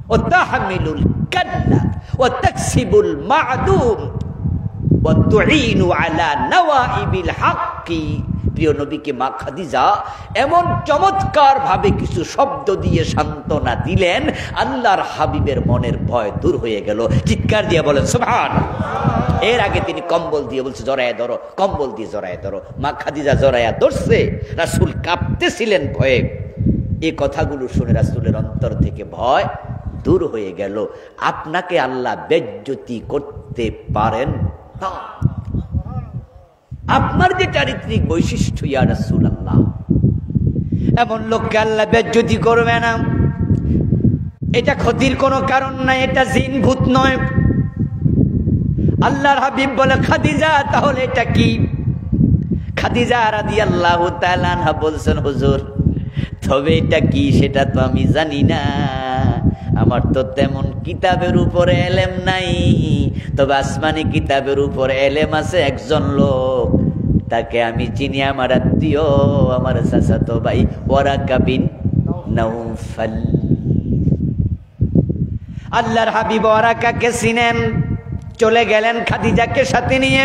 ওয়া তাহমিলুল কাল্লা ওয়া তাকসিবুল মা'দুম ওয়া তুঈনু আলা নওয়াইবিল হাক্কি। প্রিয় নবীকে মা খাদিজা এমন চমৎকার ভাবে কিছু শব্দ দিয়ে সান্ত্বনা দিলেন, আল্লাহর হাবিবের মনের ভয় দূর হয়ে গেল। চিৎকার দিয়ে বলেন সুবহানাল্লাহ। এর আগে তিনি কম্বল দিয়ে বলছে জড়ায়া ধরো, কম্বল দিয়ে জড়ায়া ধরো। মা খাদিজা জড়ায়া ধরছে, রাসূল কাঁপতেছিলেন ভয়ে। এই কথাগুলো শুনে রাসূলের অন্তর থেকে ভয় দূর হয়ে গেল। আপনাকে আল্লাহ বেজ্জতি করতে পারেন না। আপনার যে চারিত্রিক বৈশিষ্ট্য ইয়া রাসূলুল্লাহ, এমন লোককে আল্লাহ বেজ্জতি করবে না। এটা ক্ষতির কোনো কারণ নাই, এটা জিন ভূত নয়। আল্লাহর হাবিব বলে খাদিজা তাহলে এটা কি? খাদিজা রাদিয়াল্লাহু তাআলা আনহা বলছেন হুজুর তবে এটা কি সেটা তো আমি জানি না, আমার তো তেমন কিতাবের উপরে এলেম নাই, তবে আসমানি কিতাবের উপরে এলেম আছে একজন লোক, তাকে আমি চিনি, আমার আত্মীয়, আমার চাচাতো ভাই ওয়ারাকা বিন নাউফাল। আল্লাহর হাবিব ওয়ারাকাকে চিনেন, চলে গেলেন খাদিজাকে সাথে নিয়ে।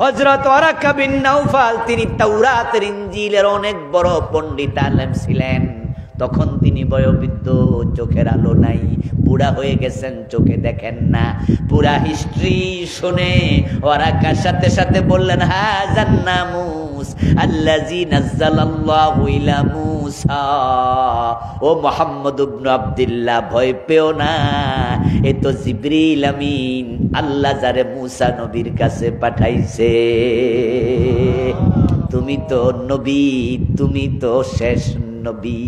হযরত ওয়ারাকা বিন নাউফাল তিনি তাওরাতের ইনজিলের অনেক বড় পণ্ডিত আলেম ছিলেন। তখন তিনি বয়োবৃদ্ধ, চোখের আলো নাই, বুড়া হয়ে গেছেন, চোখে দেখেন না। পুরা হিস্ট্রি শুনে ওয়ারাকার সাথে সাথে বললেন হাযান নামুস আল্লাযী নাযালাল্লাহু ইলা মূসা। ও মুহাম্মদ ইবনে আব্দুল্লাহ ভয় পেও না, এ তো জিবরিল আমিন, আল্লাহ যারে মূসা নবীর কাছে পাঠাইছে। তুমি তো নবী, তুমি তো শেষ নবী।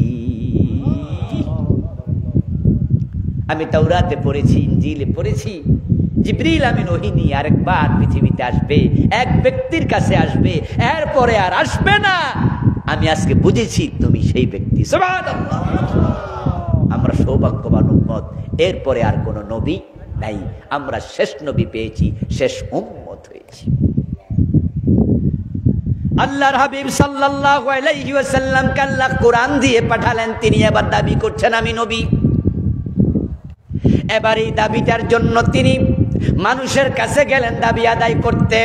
আমি তাওরাতে পড়েছি, ইনজিলে পড়েছি, জিবরিল আমিন ওহী নিয়ে আরেকবার পৃথিবীতে আসবে, এক ব্যক্তির কাছে আসবে, এরপরে আর আসবে না। আমি আজকে বুঝেছি তুমি সেই ব্যক্তি। সুবহানাল্লাহ। আমরা সৌভাগ্যবান উম্মত, এরপরে আর কোন নবী নাই, আমরা শেষ নবী পেয়েছি, শেষ উম্মত হয়েছি। আল্লাহর হাবিব সাল্লাল্লাহু আলাইহি ওয়াসাল্লাম কে আল্লাহ কোরআন দিয়ে পাঠালেন, তিনি এবার দাবি করছেন আমি নবী। এবার এই দাবিটার জন্য তিনি মানুষের কাছে গেলেন দাবি আদায় করতে।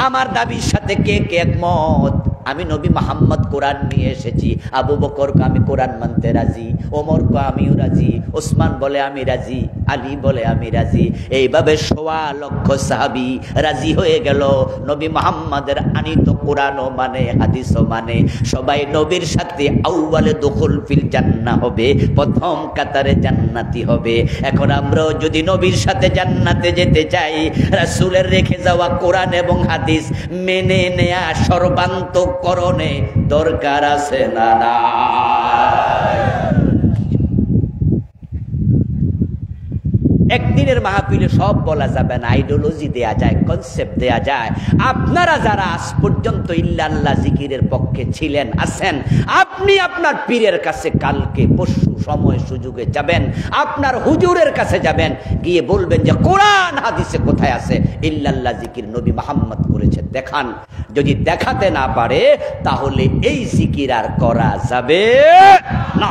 আমার দাবির সাথে কে কে একমত? আমি নবী মুহাম্মদ কোরআন নিয়ে এসেছি, আবু বকরকে আমি কোরআন মানতে রাজি, ওমরকে আমিও রাজি, ওসমান বলে আমি রাজি, আলী বলে আমি রাজি। এইভাবে ১০০ লক্ষ সাহাবী রাজি হয়ে গেল। নবী মুহাম্মাদের আনিত কোরআনও মানে, হাদিসও মানে, সবাই নবীর সাথে আউয়ালে দুখুল ফিল জান্নাহ হবে, প্রথম কাতারে জান্নাতি হবে। এখন আমরাও যদি নবীর সাথে জান্নাতে যেতে চাই, রাসূলের রেখে যাওয়া কোরআন এবং হাদিস মেনে নেয়া সর্বান্তঃকরণে দরকার আছে না? একদিনের মাহফিলে সব বলা যাবে না, আইডিওলজি দেয়া যায়, কনসেপ্ট দেয়া যায়। আপনারা যারা আজ পর্যন্ত ইল্লাল্লাহ জিকিরের পক্ষে ছিলেন, আছেন, আপনি আপনার পীরের কাছে কালকে পরশু সময় সুযোগে যাবেন, আপনার হুজুরের কাছে যাবেন, গিয়ে বলবেন যে কোরআন হাদিসে কোথায় আছে ইল্লাল্লাহ জিকির নবী মুহাম্মদ করেছে দেখান। যদি দেখাতে না পারে তাহলে এই জিকির আর করা যাবে না।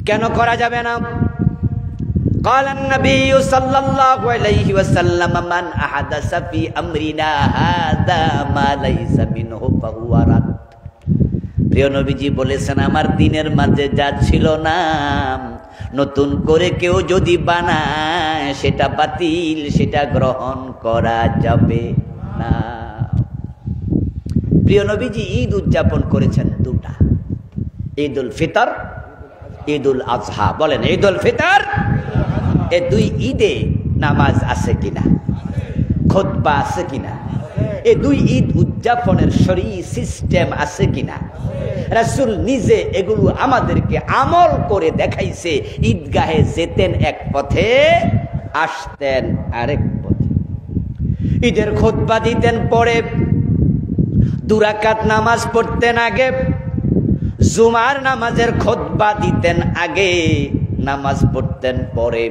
কেন করা যাবে না? قال النبي صلى الله عليه وسلم من احدث في امرنا هذا ما ليس منه فهو رد। প্রিয় নবীজি বলেছেন আমার দ্বীনের মাঝে যা ছিল না নতুন করে কেউ যদি বানায় সেটা বাতিল, সেটা গ্রহণ করা যাবে না। প্রিয় নবীজি ঈদ উদযাপন করেছেন দুটা, ঈদুল ফিতর, ঈদুল আজহা। বলেন ঈদুল ফিতর, এই দুই ঈদে নামাজ আছে কিনা, খুতবা আছে কিনা, এই দুই ঈদ উদযাপনের শরঈ সিস্টেম আছে কিনা? রাসূল নিজে এগুলো আমাদেরকে আমল করে দেখাইছে। ঈদগাহে যেতেন এক পথে, আসতেন আরেক পথে। ঈদের খুতবা দিতেন পরে, 2 রাকাত নামাজ পড়তেন আগে, জুমার নামাজের খুতবা দিতেন আগে, নামাজ পড়তেন পরে।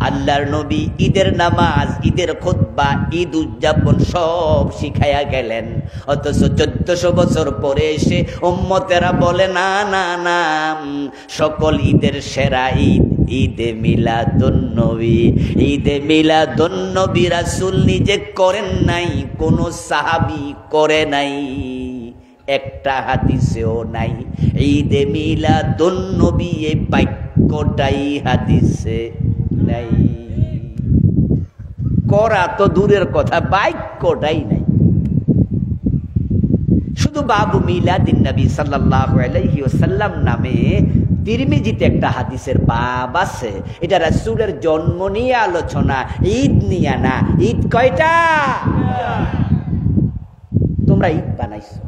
আল্লাহর নবী ঈদের নামাজ, ঈদের খুতবা, ঈদ উদযাপন সব শিখাইয়া গেলেন। অথচ 1400 বছর পরে এসে উম্মতেরা বলে না না না, সকল ঈদের সেরা ঈদ ঈদে মিলাদুন্নবী। ঈদে মিলাদুন্নবী রাসূল নিজে করেন নাই, কোন সাহাবী করে নাই, একটা হাদিসেও নাই। ঈদে মিলাদুন্নবী এই বাক্যটাই হাদিসে নাই। করা তো দূরের কথা, বাক্যটাই নাই। শুধু বাবু মিলাদিন নবী সাল্লাল্লাহু আলাইহি ওয়াসাল্লাম নামে তিরমিজিতে একটা হাদিসের বাব আছে। এটা রাসূলের জন্ম নিয়ে আলোচনা, ঈদ নিয়ে না। ঈদ কয়টা? তোমরা ঈদ বানাইছো।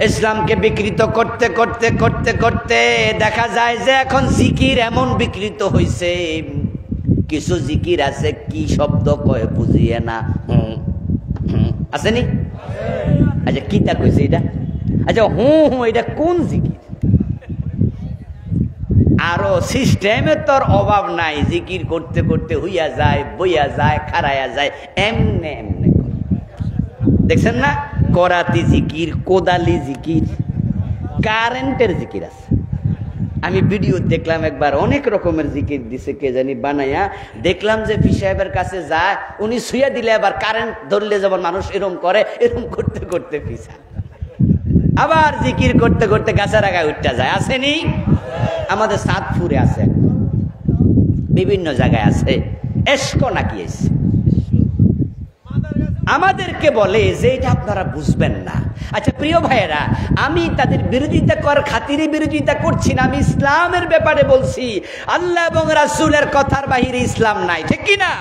ইসলামকে বিকৃত করতে করতে করতে করতে দেখা যায় যে এখন জিকির এমন বিকৃত হইছে, কিছু জিকির আছে কি শব্দ কয় বুঝিয়ে না। আসেনি? আচ্ছা কিতা কইছে এটা? আচ্ছা এটা কোন জিকির? আরো সিস্টেমে তোর অভাব নাই, জিকির করতে করতে হইয়া যায়, বইয়া যায়, খারায়া যায়, এমনে এমনে। দেখছেন না, করাতি জিকির, কোদালি জিকির, কারেন্টের জিকির আছে। আমি ভিডিও দেখলাম একবার, অনেক রকমের জিকির দিছে কে জানি বানাইয়া। দেখলাম যে পীর সাহেবের কাছে যায়, উনি শুয়ে দিলে আবার কারেন্ট ধরলে যেমন মানুষ এরম করে, এরম করতে করতে পিছা আবার জিকির করতে করতে গাছের আগায় উঠতে যায়। আসেনি? আমাদের সাতপুরে আছে, বিভিন্ন জায়গায় আছে। এসকো নাকি এসে আমাদেরকে বলে যে এটা আপনারা বুঝবেন না। আচ্ছা প্রিয় ভাইয়েরা, আমি তাদের বিরোধিতা করার খাতিরে বিরোধিতা করছি না, আমি ইসলামের ব্যাপারে বলছি। আল্লাহ এবং রাসূলের কথার বাহিরে ইসলাম নাই, ঠিক কি না?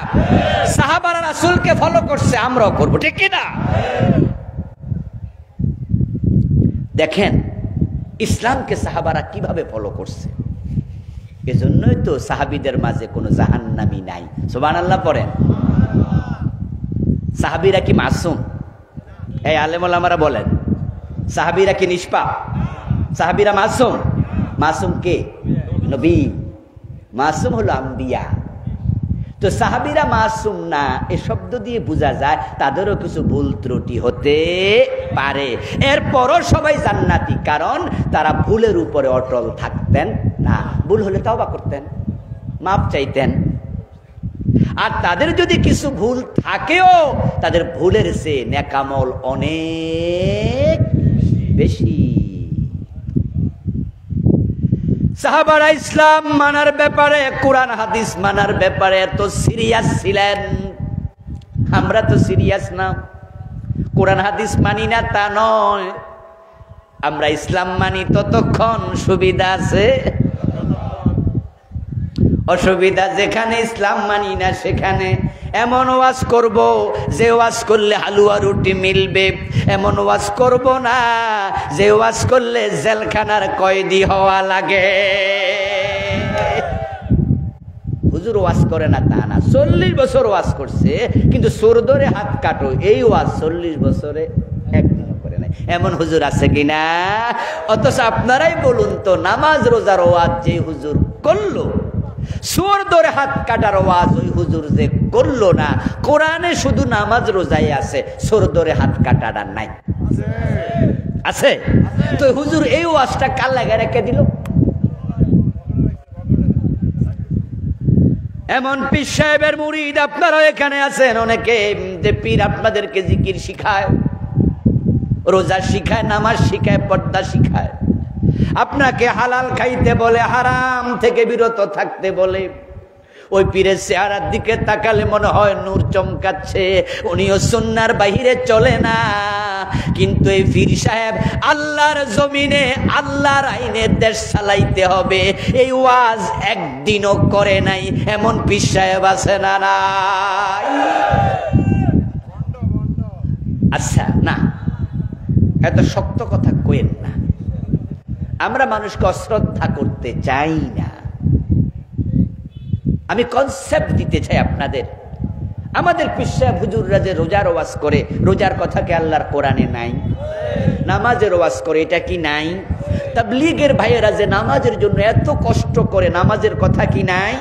সাহাবারা রাসূলকে ফলো করছে, আমরাও করব, ঠিক কি না? দেখেন ইসলামকে সাহাবারা কিভাবে ফলো করছে। এজন্যই তো সাহাবীদের মাঝে কোনো জাহান্নামী নাই। সুবহানাল্লাহ পড়েন। সাহাবীরা কি মাসুম? এই আলেম ওলামারা বলেন, সাহাবীরা কি নিষ্পাপ? সাহাবীরা মাসুম? মাসুম কে? নবী। মাসুম হলো আম্বিয়া। তো সাহাবীরা মাসুম না, এ শব্দ দিয়ে বোঝা যায় তাদেরও কিছু ভুল ত্রুটি হতে পারে। এরপরও সবাই জান্নাতি, কারণ তারা ভুলের উপরে অটল থাকতেন না। ভুল হলে তওবা করতেন, মাপ চাইতেন। আর তাদের যদি কিছু ভুল থাকেও, তাদের ভুলের চেয়ে নেকামল অনেক বেশি। সাহাবারা ইসলাম মানার ব্যাপারে, কোরআন হাদিস মানার ব্যাপারে এত সিরিয়াস ছিলেন। আমরা তো সিরিয়াস না, কোরআন হাদিস মানি না তা নয়। আমরা ইসলাম মানি ততক্ষণ সুবিধা আছে, অসুবিধা যেখানে। ইসলাম মানি না সেখানে এমন ওয়াজ করব যে ওয়াজ করলে হালুয়া রুটি মিলবে, এমন ওয়াজ করব না যে ওয়াজ করলে জেলখানার কয়েদি হওয়া লাগে। হুজুর ওয়াজ করে না তা না, 40 বছর ওয়াজ করছে, কিন্তু চোর ধরে হাত কাটো এই ওয়াজ 40 বছরে একদিনও করে নাই। এমন হুজুর আছে কিনা? অথচ আপনারাই বলুন তো, নামাজ রোজার ওয়াজ যে হুজুর করলো, চোর ধরে হাত কাটার ওয়াজ ওই হুজুর যে করলো না। কোরআনে শুধু নামাজ রোজাই আছে, চোর ধরে হাত কাটাটা নাই। আছে? তো হুজুর এই ওয়াজটা কাল লাগা রেখে দিল। এমন পীর সাহেবের মুরিদ আপনারা এখানে আছেন অনেকে, যে পীর আপনাদেরকে জিকির শিখায়, রোজা শিখায়, নামাজ শিখায়, পর্দা শিখায়, আপনাকে হালাল খাইতে বলে, হারাম থেকে বিরত থাকতে বলে। ওই পীরের চেহারার দিকে তাকালে মনে হয় নূর চমকাচ্ছে, উনিও সুন্নাহর বাহিরে চলে না। কিন্তু এই পীর সাহেব আল্লাহর জমিনে আল্লাহর আইনে দেশ চালাইতে হবে, এই ওয়াজ একদিনও করে নাই। এমন পীর সাহেব আছে না নাই? আচ্ছা না, এত শক্ত কথা কইেন না। আমরা মানুষকে অশ্রদ্ধা করতে চাই না, আমি কনসেপ্ট দিতে চাই আপনাদের। আমাদের পীর সাহেব হুজুররা যে রোজার ওয়াজ করে, রোজার কথা কি আল্লাহর কোরআনে নাই? নামাজের ওয়াজ করে, এটা কি নাই? তাবলীগের ভাইয়েরা যে নামাজের জন্য এত কষ্ট করে, নামাজের কথা কি নাই?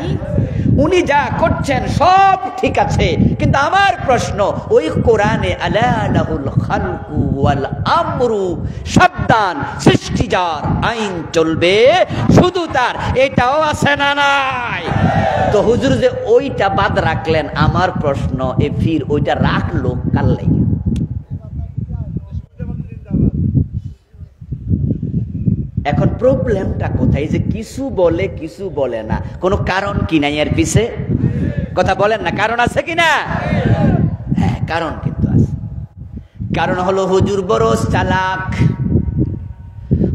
উনি যা করছেন সব ঠিক আছে, কিন্তু আমার প্রশ্ন, ওই কোরআনে আলা লাহুল খালকু ওয়াল আমরু, সাবধান, সৃষ্টি যার, আইন চলবে শুধু তার, এটাও আছে না নাই? তো হুজুর যে ওইটা বাদ রাখলেন, আমার প্রশ্ন, এ ফির ওইটা রাখলো কার লাগে? এখন প্রবলেমটা কোথায়? যে কিছু বলে কিছু বলে না, কোনো কারণ কি নাই এর পিছে? কথা বলেন না, কারণ আছে কিনা? হ্যাঁ, কারণ কিন্তু আছে। কারণ হলো হুজুর বড় চালাক।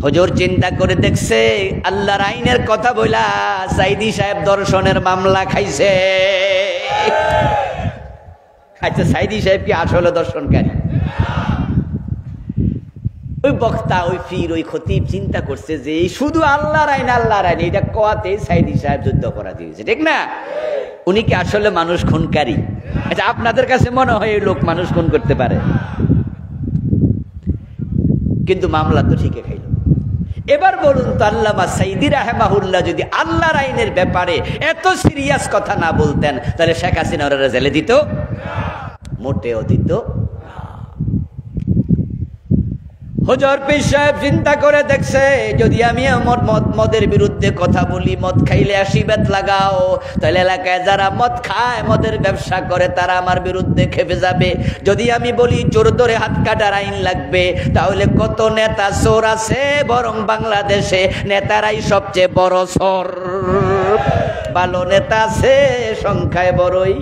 হুজুর চিন্তা করে দেখছে, আল্লাহর আইনের কথা বইলা সাইদি সাহেব দর্শনের মামলা খাইছে। আচ্ছা, সাইদি সাহেব কি আসলে দর্শনকারী? ওই বক্তা, ওই ফির, ওই খতিব চিন্তা করছে যে শুধু আল্লাহর আইন, আল্লাহর আইন, এটা কোয়াতে সাইদি সাহেব যুদ্ধ অপরাধী হয়েছে, ঠিক না? উনি কি আসলে মানুষ খুনকারী? আচ্ছা, আপনাদের কাছে মনে হয় এই লোক মানুষ খুন করতে পারে? কিন্তু মামলা তো ঠিকই খাইল। এবার বলুন তো, আল্লামা সাইদি রাহিমাহুল্লাহ যদি আল্লাহর আইনের ব্যাপারে এত সিরিয়াস কথা না বলতেন, তাহলে শেখ হাসিনা ওরা জেলে দিত? মোটেও দিত। হুজুর পীর সাহেব চিন্তা করে দেখছে, যদি আমি মদের বিরুদ্ধে কথা বলি, মদ খাইলে আসিবাত লাগাও, তাহলে এলাকায় যারা মদ খায়, মদের ব্যবসা করে, তারা আমার বিরুদ্ধে খেপে যাবে। যদি আমি বলি চোর ধরে হাত কাটার আইন লাগবে, তাহলে কত নেতা চোর আছে, বরং বাংলাদেশে নেতারাই সবচেয়ে বড় চোর। ভালো নেতা আছে, সংখ্যায় বড়ই।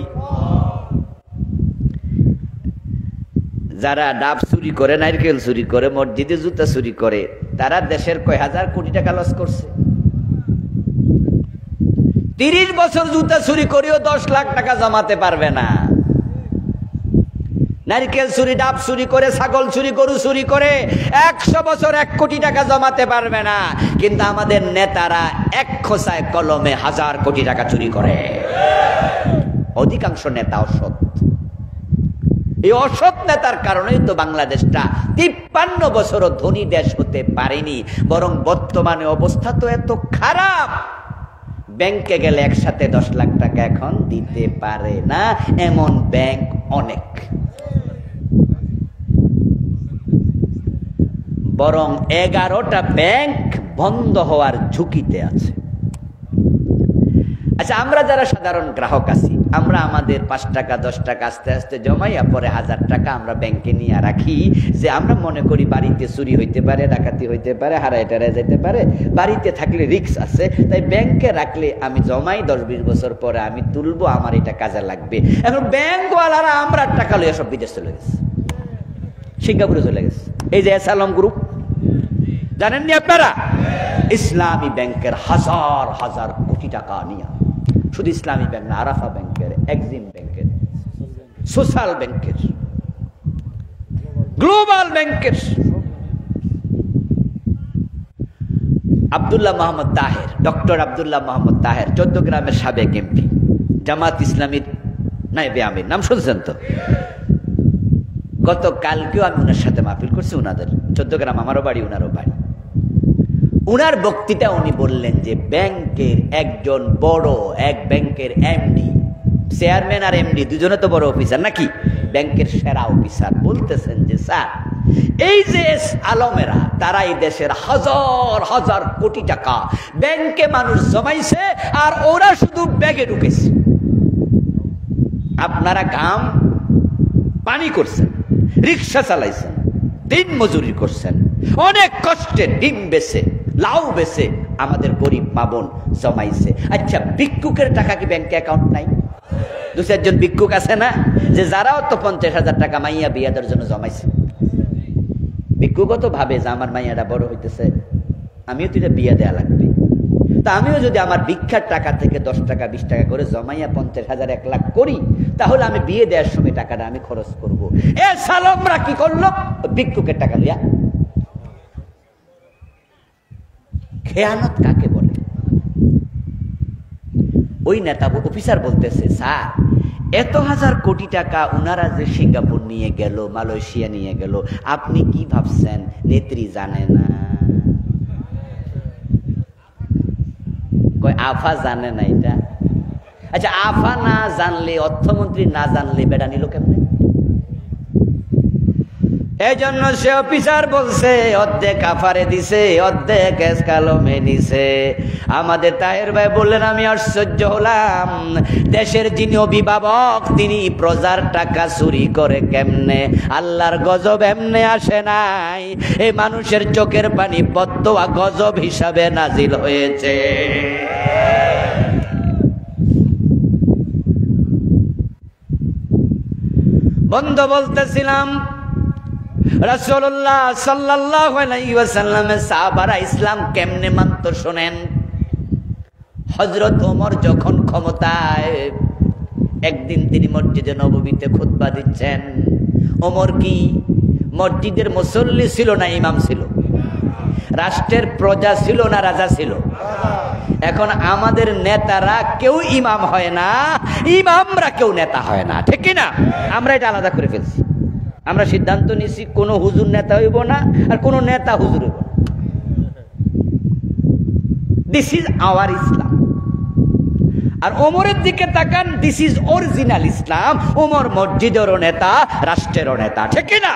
যারা ডাব চুরি করে, নারকেল চুরি করে, মসজিদে জুতা চুরি করে, তারা দেশের কয় হাজার কোটি টাকা লস করছে। 30 বছর জুতা চুরি করেও 10 লাখ টাকা জমাতে পারবে না। নারকেল চুরি, ডাব চুরি করে, ছাগল চুরি, গরু চুরি করে 100 বছর 1 কোটি টাকা জমাতে পারবে না। কিন্তু আমাদের নেতারা এক খোঁচায় কলমে 1000 কোটি টাকা চুরি করে। অধিকাংশ নেতা অসৎ। এই অসৎ নেতার কারণেই তো বাংলাদেশটা 53 বছরও ধনী দেশ হতে পারেনি, বরং বর্তমানে অবস্থা তো এত খারাপ, ব্যাংকে গেলে একসাথে 10 লাখ টাকা এখন দিতে পারে না, এমন ব্যাংক অনেক। বরং 11টা ব্যাংক বন্ধ হওয়ার ঝুঁকিতে আছে। আচ্ছা, আমরা যারা সাধারণ গ্রাহক আছি, আমরা আমাদের 5 টাকা 10 টাকা আস্তে আস্তে জমাইয়া পরে 1000 টাকা আমরা ব্যাংকে নিয়ে রাখি, যে আমরা মনে করি বাড়িতে চুরি হইতে পারে, ডাকাতি হইতে পারে, হারায় টারায় যেতে পারে, বাড়িতে থাকলে রিস্ক আছে, তাই ব্যাংকে রাখলে আমি জমাই 10-20 বছর পরে আমি তুলবো, আমার এটা কাজে লাগবে। এখন ব্যাংকওয়ালারা আমরা টাকা লইয়া সব বিদেশ চলে গেছে, সিঙ্গাপুরে চলে গেছে। এই যে এসালম গ্রুপ, জানেননি আপনারা? ইসলামী ব্যাংকের হাজার হাজার কোটি টাকা নিয়ে, শুধু ইসলামী ব্যাংক না, আরাফা ব্যাংকের, এক্সিম ব্যাংকের, সোশ্যাল ব্যাংকের, গ্লোবাল ব্যাংকের। আব্দুল্লাহ মোহাম্মদ তাহের, ডক্টর আব্দুল্লাহ মোহাম্মদ তাহের, 14 গ্রামের সাবেক এমপি, জামাত ইসলামীর নায়েবে আমির, নাম শুনছেন তো? গতকালকেও আমি ওনার সাথে মাহফিল করছি, ওনাদের 14 গ্রাম, আমারও বাড়ি, ওনারও বাড়ি। উনার বক্তৃতা উনি বললেন যে ব্যাংকের একজন বড়, এক ব্যাংকের এমডি, চেয়ারম্যান আর এমডি দুজনে তো বড় অফিসার নাকি, ব্যাংকের সেরা অফিসার, বলতেছেন যে স্যার, এই যে আলমেরা, তারা এই দেশের হাজার হাজার কোটি টাকা ব্যাংকে মানুষ জমাইছে, আর ওরা শুধু ব্যাগে ঢুকেছে। আপনারা ঘাম পানি করছেন, রিক্সা চালাইছেন, দিন মজুরি করছেন, অনেক কষ্টে ডিম বেছে, লাউ বেছে আমাদের গরিব মা বোন জমাইছে। আচ্ছা, ভিক্ষুকের টাকা কি ব্যাংকে অ্যাকাউন্ট নাই? 2-4 জন ভিক্ষুক আছে না, যে যারাও তো 50,000 টাকা মাইয়া বিয়াদের জন্য জমাইছে। ভিক্ষুকও তো ভাবে যে আমার মাইয়াটা বড় হইতেছে, আমিও তো এটা বিয়া দেয়া লাগবে, তা আমিও যদি আমার ভিক্ষার টাকা থেকে 10 টাকা 20 টাকা করে জমাইয়া 50,000 1 লাখ করি, তাহলে আমি বিয়ে দেওয়ার সময় টাকাটা আমি খরচ করব। এ সালামরা কি করলো? ভিক্ষুকের টাকা লইয়া খেয়ানত কাকে বলে? ওই নেতা অফিসার বলতেছে, স্যার, এত হাজার কোটি টাকা উনারা যে সিঙ্গাপুর নিয়ে গেল, মালয়েশিয়া নিয়ে গেল, আপনি কি ভাবছেন নেত্রী জানে না? কয় আফা জানে না এটা। আচ্ছা, আফা না জানলে, অর্থমন্ত্রী না জানলে বেড়া নিল কেমনে? এই জন্য সে অফিসার বলছে অর্ধেক আফারে দিছে, অর্ধেক এসকালমে নিছে। আমাদের তাহের ভাই বললেন, আমি আশ্চর্য হলাম, দেশের যিনি অভিভাবক তিনি প্রজার টাকা চুরি করে কেমনে? আল্লাহর গজব এমনে আসে নাই, এই মানুষের চোখের পানি বদদোয়া গজব হিসাবে নাজিল হয়েছে। বন্ধু বলতেছিলাম, রাসূলুল্লাহ সাল্লাল্লাহু আলাইহি ওয়াসাল্লামের সাহাবারা ইসলাম কেমনে মানত শোনেন। হযরত ওমর যখন ক্ষমতায়, একদিন তিনি মসজিদে নববীতে খুতবা দিচ্ছেন। ওমর কি মসজিদের মুসল্লি ছিল না ইমাম ছিল? রাষ্ট্রের প্রজা ছিল না রাজা ছিল? এখন আমাদের নেতারা কেউ ইমাম হয় না, ইমামরা কেউ নেতা হয় না, ঠিক না? আমরা এটা আলাদা করে ফেলছি। আমরা সিদ্ধান্ত নিছি কোনো হুজুর নেতা হইব না, আর কোনো নেতা হুজুর হইব। দিস ইজ আওয়ার ইসলাম। আর ওমরের দিকে তাকান, দিস ইজ অরিজিনাল ইসলাম। ওমর মসজিদেরও নেতা, রাষ্ট্রেরও নেতা, ঠিক না?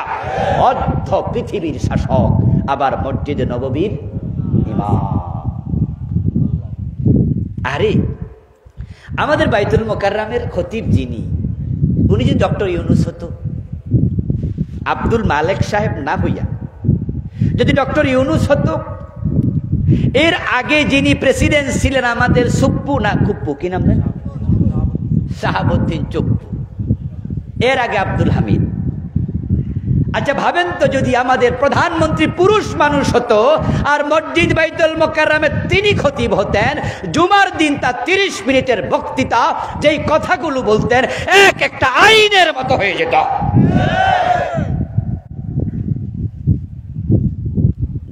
অর্ধ পৃথিবীর শাসক, আবার মসজিদে নববীর ইমাম। আরে আমাদের বাইতুল মোকাররমের খতিব যিনি, উনি যে ডক্টর ইউনুস হতো, আব্দুল মালেক সাহেব না হইয়া যদি ডক্টর ইউনুস হতো, এর আগে যিনি প্রেসিডেন্ট ছিলেন আমাদের সুপ্পু না কুপ্পু, কি নাম দেন? শাহাবুদ্দিন চুপ্পু, এর আগে আব্দুল হামিদ। আচ্ছা ভাবেন তো, যদি আমাদের প্রধানমন্ত্রী পুরুষ মানুষ হতো আর মসজিদ বাইতুল মোকাররমে তিনি খতিব হতেন, জুমার দিন তার 30 মিনিটের বক্তৃতা, যেই কথাগুলো বলতেন এক একটা আইনের মতো হয়ে যেত।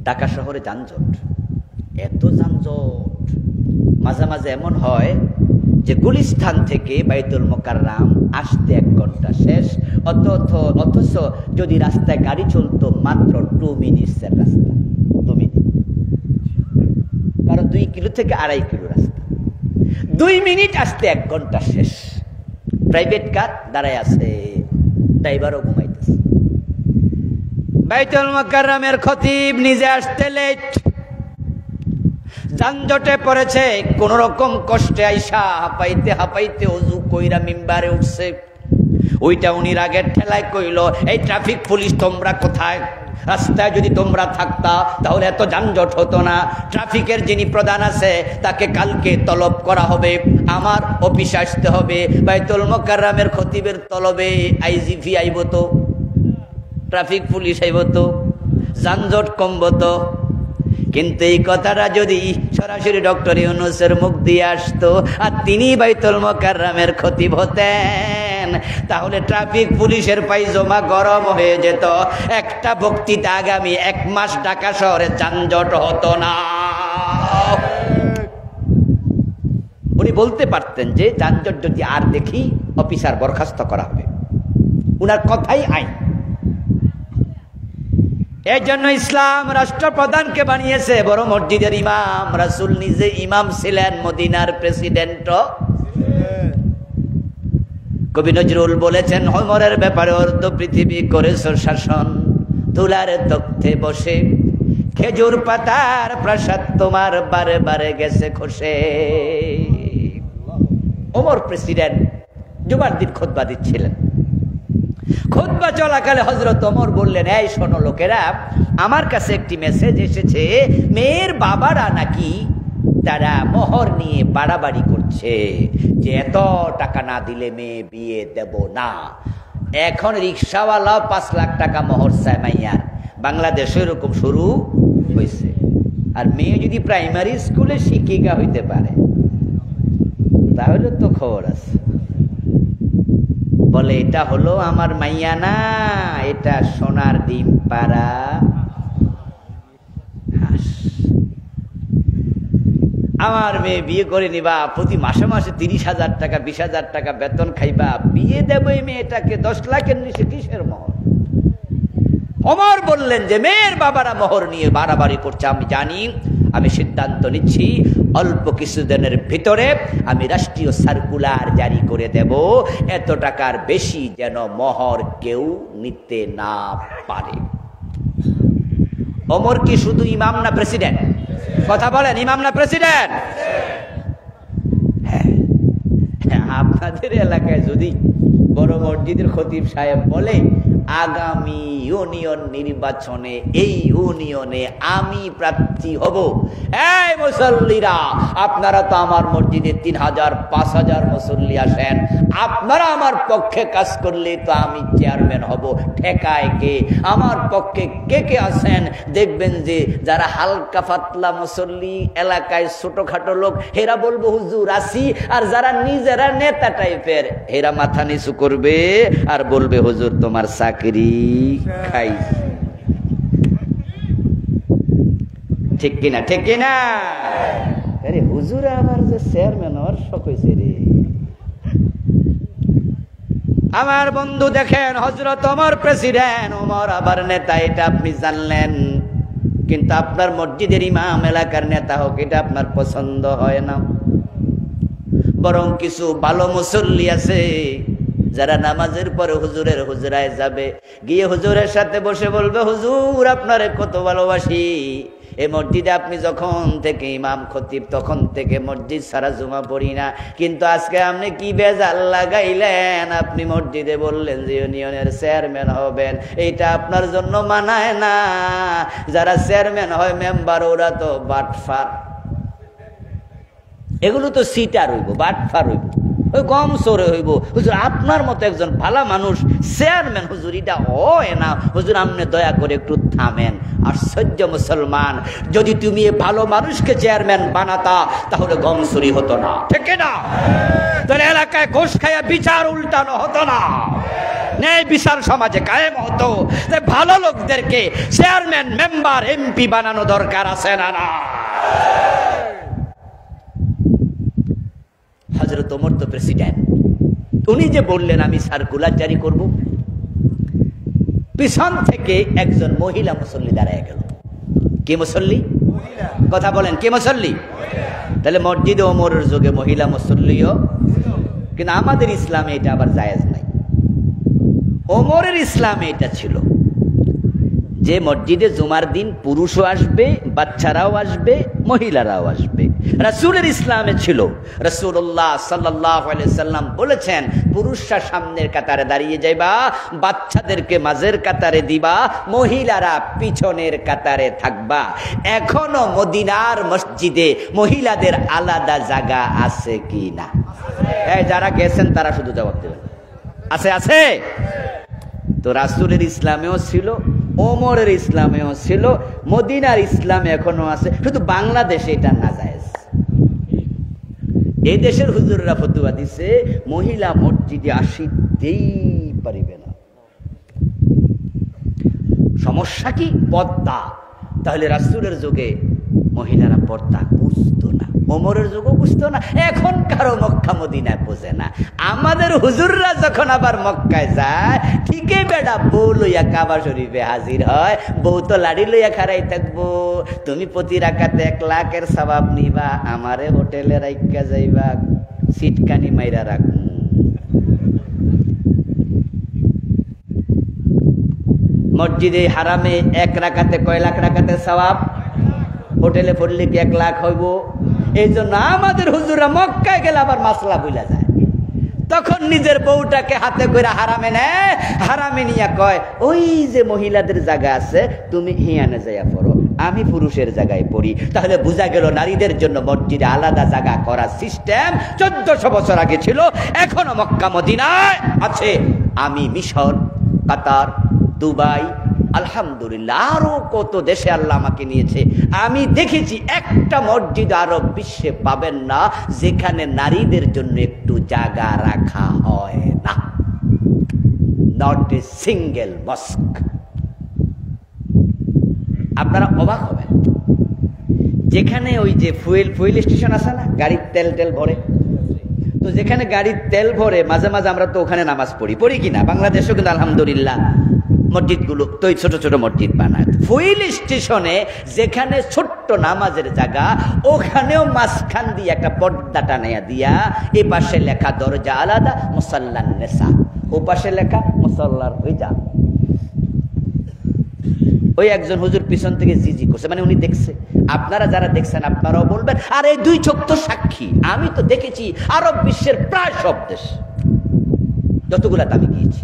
ঢাকা শহরে যানজট, এত যানজট, মাঝে মাঝে এমন হয় যে গুলিস্তান থেকে বাইতুল মোকাররম আসতে 1 ঘন্টা শেষ, অথচ যদি রাস্তায় গাড়ি চলতো মাত্র 2 মিনিটের রাস্তা, 2 মিনিট। কারণ 2 কিলো থেকে 2.5 কিলো রাস্তা, 2 মিনিট আসতে 1 ঘন্টা শেষ। প্রাইভেট কার দাঁড়ায় আছে, ড্রাইভারও ঘুমাইতেছে। বাইতুল মোকাররমের খতিব নিজে আসতে লেট, যানজটে পড়েছে, কোন রকম কষ্টে আইসা হাঁপাইতে হাঁপাইতে ওযু কইরা মিম্বারে উঠছে। ওইটা উনি রাগের ঠেলায় কইল, এই ট্রাফিক পুলিশ তোমরা কোথায়? রাস্তায় যদি তোমরা থাকতা তাহলে এত যানজট হতো না। ট্রাফিকের যিনি প্রধান আছে তাকে কালকে তলব করা হবে, আমার অফিসে আসতে হবে। বাইতুল মোকাররমের খতিবের তলবে আইজিপি আইব তো, ট্রাফিক পুলিশ আইব তো, যানজট কমব তো। কিন্তু এই কথাটা যদি সরাসরি ডক্টর ইউনূসের মুখ দিয়ে আসতো আর তিনি বাইতুল মোকাররমের খতিব হতেন, তাহলে ট্রাফিক পুলিশের পায়জামা গরম হয়ে যেত। একটা বক্তৃতা আগামী 1 মাস ঢাকা শহরে যানজট হতো না। উনি বলতে পারতেন যে যানজট যদি আর দেখি অফিসার বরখাস্ত করা হবে, উনার কথাই আইন। এই জন্য ইসলাম রাষ্ট্রপ্রধানকে বানিয়েছে বড় মসজিদের ইমাম। রাসূল নিজে ইমাম ছিলেন, মদিনার প্রেসিডেন্ট। কবি নজরুল বলেছেন, ওমরের ব্যাপারে অর্ধ পৃথিবী করেছ শাসন, তুলার তখ্তে বসে খেজুর পাতার প্রাসাদ তোমার বারে বারে গেছে খসে। ওমর প্রেসিডেন্ট জুমার দিন খুতবা দিচ্ছিলেন। খুতবা চলাকালে হযরত ওমর বললেন, এই শোনো লোকেরা, আমার কাছে একটি মেসেজ এসেছে, মেয়ের বাবারা নাকি তারা মোহর নিয়ে বাড়াবাড়ি করছে যে এত টাকা না দিলে মেয়ে বিয়ে দেব না। এখন রিক্সাওয়ালা 5 লাখ টাকা মোহর চায় মাইয়ার। বাংলাদেশে এরকম শুরু হয়েছে। আর মেয়ে যদি প্রাইমারি স্কুলে শিক্ষিকা হইতে পারে তাহলে তো খবর আছে। বলে, এটা হলো আমার মাইয়া না, এটা সোনার ডিম পাড়া হাঁস। আমার মেয়ে বিয়ে করে নিবা, প্রতি মাসে মাসে 30,000 টাকা 20,000 টাকা বেতন খাইবা, বিয়ে দেবো এই মেয়েটাকে 10 লাখের নিচে কিসের মোহর? ওমর বললেন যে মেয়ের বাবারা মোহর নিয়ে বাড়াবাড়ি করছে, আমি জানি। আমি সিদ্ধান্ত নিচ্ছি অল্প কিছুদিনের ভিতরে আমি রাষ্ট্রীয় সার্কুলার জারি করে দেব, এত টাকার বেশি যেন মোহর কেউ নিতে না পারে। ওমর কি শুধু ইমাম না প্রেসিডেন্ট? কথা বলেন, ইমাম না প্রেসিডেন্ট? হ্যাঁ, আপনাদের এলাকায় যদি বড় মসজিদের খতিব সাহেব বলে আগামী ইউনিয়ন নির্বাচনে এই ইউনিয়নে আমি প্রার্থী হব, এই মুসল্লিরা আপনারা তো আমার মসজিদে 3000 5000 মুসল্লি আসেন, আপনারা আমার পক্ষে কাজ করলে তো আমি চেয়ারম্যান হব, ঠেকায় কে? আমার পক্ষে কে কে আছেন? দেখবেন যে যারা হালকা পাতলা মুসল্লি, এলাকায় ছোটখাটো লোক, হেরা বলবো হুজুর আসি, আর যারা নিজেরা নেতা টাইপের হেরা মাথা নিচু করবে আর বলবে হুজুর তোমার চাকরি খাই। ঠিক কিনা? ঠিক কিনা? আরে হুজুর আবার যে চেয়ারম্যান হওয়ার শখ হয়েছে রে। আমার বন্ধু দেখেন, হযরত ওমর প্রেসিডেন্ট, ওমর আবার নেতা, এটা আপনি জানলেন, কিন্তু আপনার মসজিদের ইমাম এলাকার নেতা হোক এটা আপনার পছন্দ হয় না। বরং কিছু ভালো মুসল্লি আছে যারা নামাজের পরে হুজুরের হুজরায় যাবে, গিয়ে হুজুরের সাথে বসে বলবে হুজুর আপনারে কত ভালোবাসি, এই মসজিদে আপনি যখন থেকে ইমাম খতিব তখন থেকে মসজিদ সারা জুমা পড়ি না, কিন্তু আজকে আপনি কি বেজাল লাগাইলেন, আপনি মসজিদে বললেন যে ইউনিয়নের চেয়ারম্যান হবেন, এইটা আপনার জন্য মানায় না। যারা চেয়ারম্যান হয় মেম্বার ওরা তো বাটফার, এগুলো তো সিটার হইব, বাটফার হইব, ওই কম সরে হইব। হুজুর আপনার মতো একজন ভালো মানুষ চেয়ারম্যান, হুজুর এটা হয় না, হুজুর আপনি দয়া করে একটু থামেন। আশ্চর্য মুসলমান, যদি তুমি এই ভালো মানুষকে চেয়ারম্যান বানাতা তাহলে গম চুরি হতো না, ঠিক না? তাহলে এলাকায় ঘুষ খাইয়া বিচার উল্টানো হতো না, ন্যায় বিচার সমাজে কায়েম হতো। তাই ভালো লোকদেরকে চেয়ারম্যান, মেম্বার, এমপি বানানো দরকার আছে না? না। হযরত ওমর তো প্রেসিডেন্ট, উনি যে বললেন আমি সার্কুলার জারি করব, পিছন থেকে একজন মহিলা মুসল্লি দাঁড়ায় গেল। কে মুসল্লি? কথা বলেন, কে মুসল্লি? তাহলে মসজিদে ওমরের যুগে মহিলা মুসল্লিও, কিন্তু আমাদের ইসলামে এটা আবার জায়েজ নাই। ওমরের ইসলামে এটা ছিল যে মসজিদে জুমার দিন পুরুষও আসবে, বাচ্চারাও আসবে, মহিলারাও আসবে। রাসূলের ইসলামে ছিল, রাসূলুল্লাহ সাল্লাল্লাহু আলাইহি সাল্লাম বলেছেন পুরুষরা সামনের কাতারে দাঁড়িয়ে যাইবা, বাচ্চাদেরকে মাঝের কাতারে দিবা, মহিলারা পিছনের কাতারে থাকবা। এখনো মদিনার মসজিদে মহিলাদের আলাদা জায়গা আছে কি না? এই যারা গেছেন তারা শুধু জবাব দেবেন, আছে? আছে তো। রাসূলের ইসলামেও ছিল, ওমরের ইসলামেও ছিল, মদিনার ইসলামে এখনো আছে, শুধু বাংলাদেশে এটা নাজায়েজ। এই দেশের হুজুররা ফতোয়া দিছে মহিলা মসজিদে আসিতেই পারিবে না। সমস্যা কি? পর্দা। তাহলে রাসূলের যুগে মহিলারা পর্দা বুঝতো না, ওমরের যুগও বুঝতো না, এখন কারো মক্কা মদিনায় বোঝে না। আমাদের হুজুররা যখন আবার মক্কায় যায়, ঠিকই বেটা বউ লইয়া কাবা শরীফে হাজির হয়, বউ তো লাড়ি লইয়া খাড়াই থাকবো, তুমি প্রতি রাকাতে 1 লাখের সওয়াব নিবা, আমারে হোটেলে রাইখা যাইবা, সিটকানি মাইরা রাখবো। মসজিদে হারামে 1 রাকাতে কয় লাখ রাকাতের সওয়াব? হোটেলে পড়লে কি 1 লাখ হইব? এই জন্য আমাদের হুজুররা মক্কায় গেলে আবার মাসলা ভুলা যায়, তখন নিজের বউটাকে হাতে করে হারামে নেয়, হারামে নিয়ে কয় ওই যে মহিলাদের জায়গা আছে তুমি হিয়ানে যাইয়া পড়ো, আমি পুরুষের জায়গায় পড়ি। তাহলে বোঝা গেল নারীদের জন্য মসজিদে আলাদা জায়গা করার সিস্টেম 1400 বছর আগে ছিল, এখনো মক্কা মদিনায় আছে। আমি মিশর, কাতার, দুবাই, আলহামদুলিল্লাহ আরো কত দেশে আল্লাহ আমাকে নিয়েছে, আমি দেখেছি একটা মসজিদ আরব বিশ্বে পাবেন না যেখানে নারীদের জন্য একটু জায়গা রাখা হয় না, নট এ সিঙ্গেল মস্ক। আপনারা অবাক হবেন, যেখানে ওই যে ফুয়েল স্টেশন আছে না, গাড়ির তেল ভরে, তো যেখানে গাড়ির তেল ভরে মাঝে মাঝে আমরা তো ওখানে নামাজ পড়ি কিনা, বাংলাদেশেও কিন্তু আলহামদুলিল্লাহ মসজিদগুলো তো ছোট ছোট মসজিদ বানায়। ফুইল স্টেশনে যেখানে ছোট্ট নামাজের জায়গা, ওখানেও মাঝখান দিয়ে একটা পর্দা টানাইয়া দিয়া এ পাশে লেখা দরজা আলাদা, মুসাল্লান নেসা, ও পাশে লেখা মুসাল্লার রিজাল। ওই একজন হুজুর পিছন থেকে জিজি করছে, মানে উনি দেখছে। আপনারা যারা দেখছেন আপনারাও বলবেন, আর এই দুই চোখ তো সাক্ষী, আমি তো দেখেছি আরব বিশ্বের প্রায় সব দেশ, যতগুলা আমি গিয়েছি।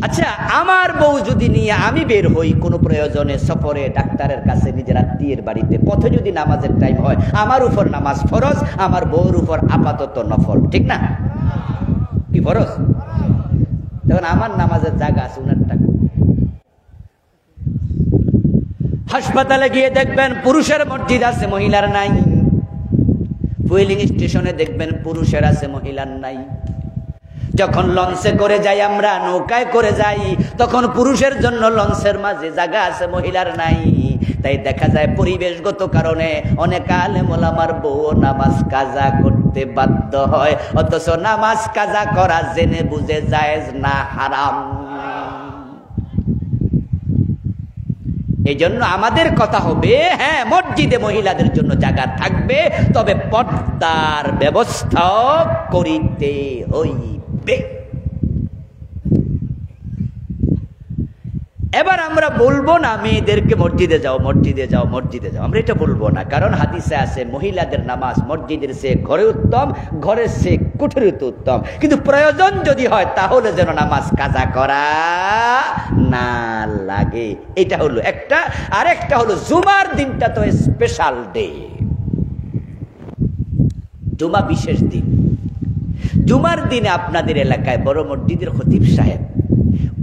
আচ্ছা, আমার বউ যদি নিয়ে আমি বের হই কোনো প্রয়োজনে, সফরে, ডাক্তারের কাছে, নিজের আত্মীয়ের বাড়িতে, পথে যদি নামাজের টাইম হয়, আমার উপর নামাজ ফরজ, আমার বউর উপর আপাতত নফল, ঠিক না? কি ফরজ? তখন আমার নামাজের জায়গা আছে, উনারটা। হাসপাতালে গিয়ে দেখবেন পুরুষের মসজিদ আছে, মহিলার নাই। ফুয়েলিং স্টেশনে দেখবেন পুরুষের আছে, মহিলার নাই। যখন লঞ্চে করে যাই আমরা, নৌকায় করে যাই, তখন পুরুষের জন্য লঞ্চের মাঝে জায়গা আছে, মহিলার নাই। তাই দেখা যায় পরিবেশগত কারণে অনেক আলেম ওলামার বউ নামাজ কাজা করতে বাধ্য হয়, অথচ নামাজ কাজা করা জেনে বুঝে জায়েজ না, হারাম। এই জন্য আমাদের কথা হবে, হ্যাঁ মসজিদে মহিলাদের জন্য জায়গা থাকবে, তবে পর্দার ব্যবস্থা করিতে হইবে। এবার আমরা বলবো না মেয়েদেরকে মসজিদে যাও, মসজিদে যাও, মসজিদে যাও, আমরা এটা বলবো না। কারণ হাদিসে আছে মহিলাদের নামাজ মসজিদের চেয়ে ঘরে উত্তম, ঘরের চেয়ে কুঠরিতে উত্তম। কিন্তু প্রয়োজন যদি হয় তাহলে যেন নামাজ কাজা করা না লাগে। এটা হলো একটা। আর একটা হলো জুমার দিনটা তো স্পেশাল ডে, জুমা বিশেষ দিন। জুমার দিনে আপনাদের এলাকায় বড় মসজিদের খতিব সাহেব,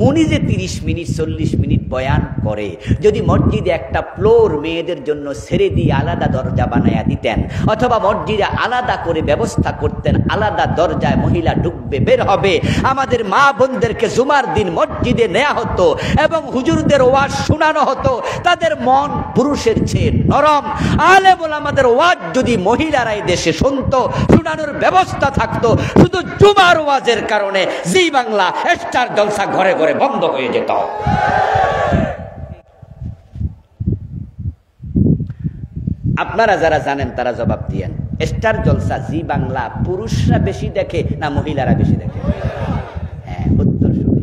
উনি যে 30 মিনিট 40 মিনিট বয়ান করে, যদি মসজিদে একটা ফ্লোর মেয়েদের জন্য ছেড়ে দিয়ে আলাদা দরজা বানায়া দিতেন, অথবা মসজিদে আলাদা করে ব্যবস্থা করতেন, আলাদা দরজায় মহিলা ঢুকবে বের হবে, আমাদের মা বোনদেরকে জুমার দিন মসজিদে নেওয়া হতো এবং হুজুরদের ওয়াজ শোনানো হতো, তাদের মন পুরুষের চেয়ে নরম। আলেম ওলামাদের ওয়াজ যদি মহিলারাই দেশে শুনতো, শোনানোর ব্যবস্থা থাকতো, শুধু জুমার ওয়াজের কারণে জি বাংলা স্টার জলসা ঘরে ঘরে বন্ধ হয়ে যেত। আপনারা যারা জানেন তারা জবাব দিয়েন, স্টার জলসা জি বাংলা পুরুষরা বেশি দেখে না মহিলারা বেশি দেখে? হ্যাঁ, উত্তর শুনি।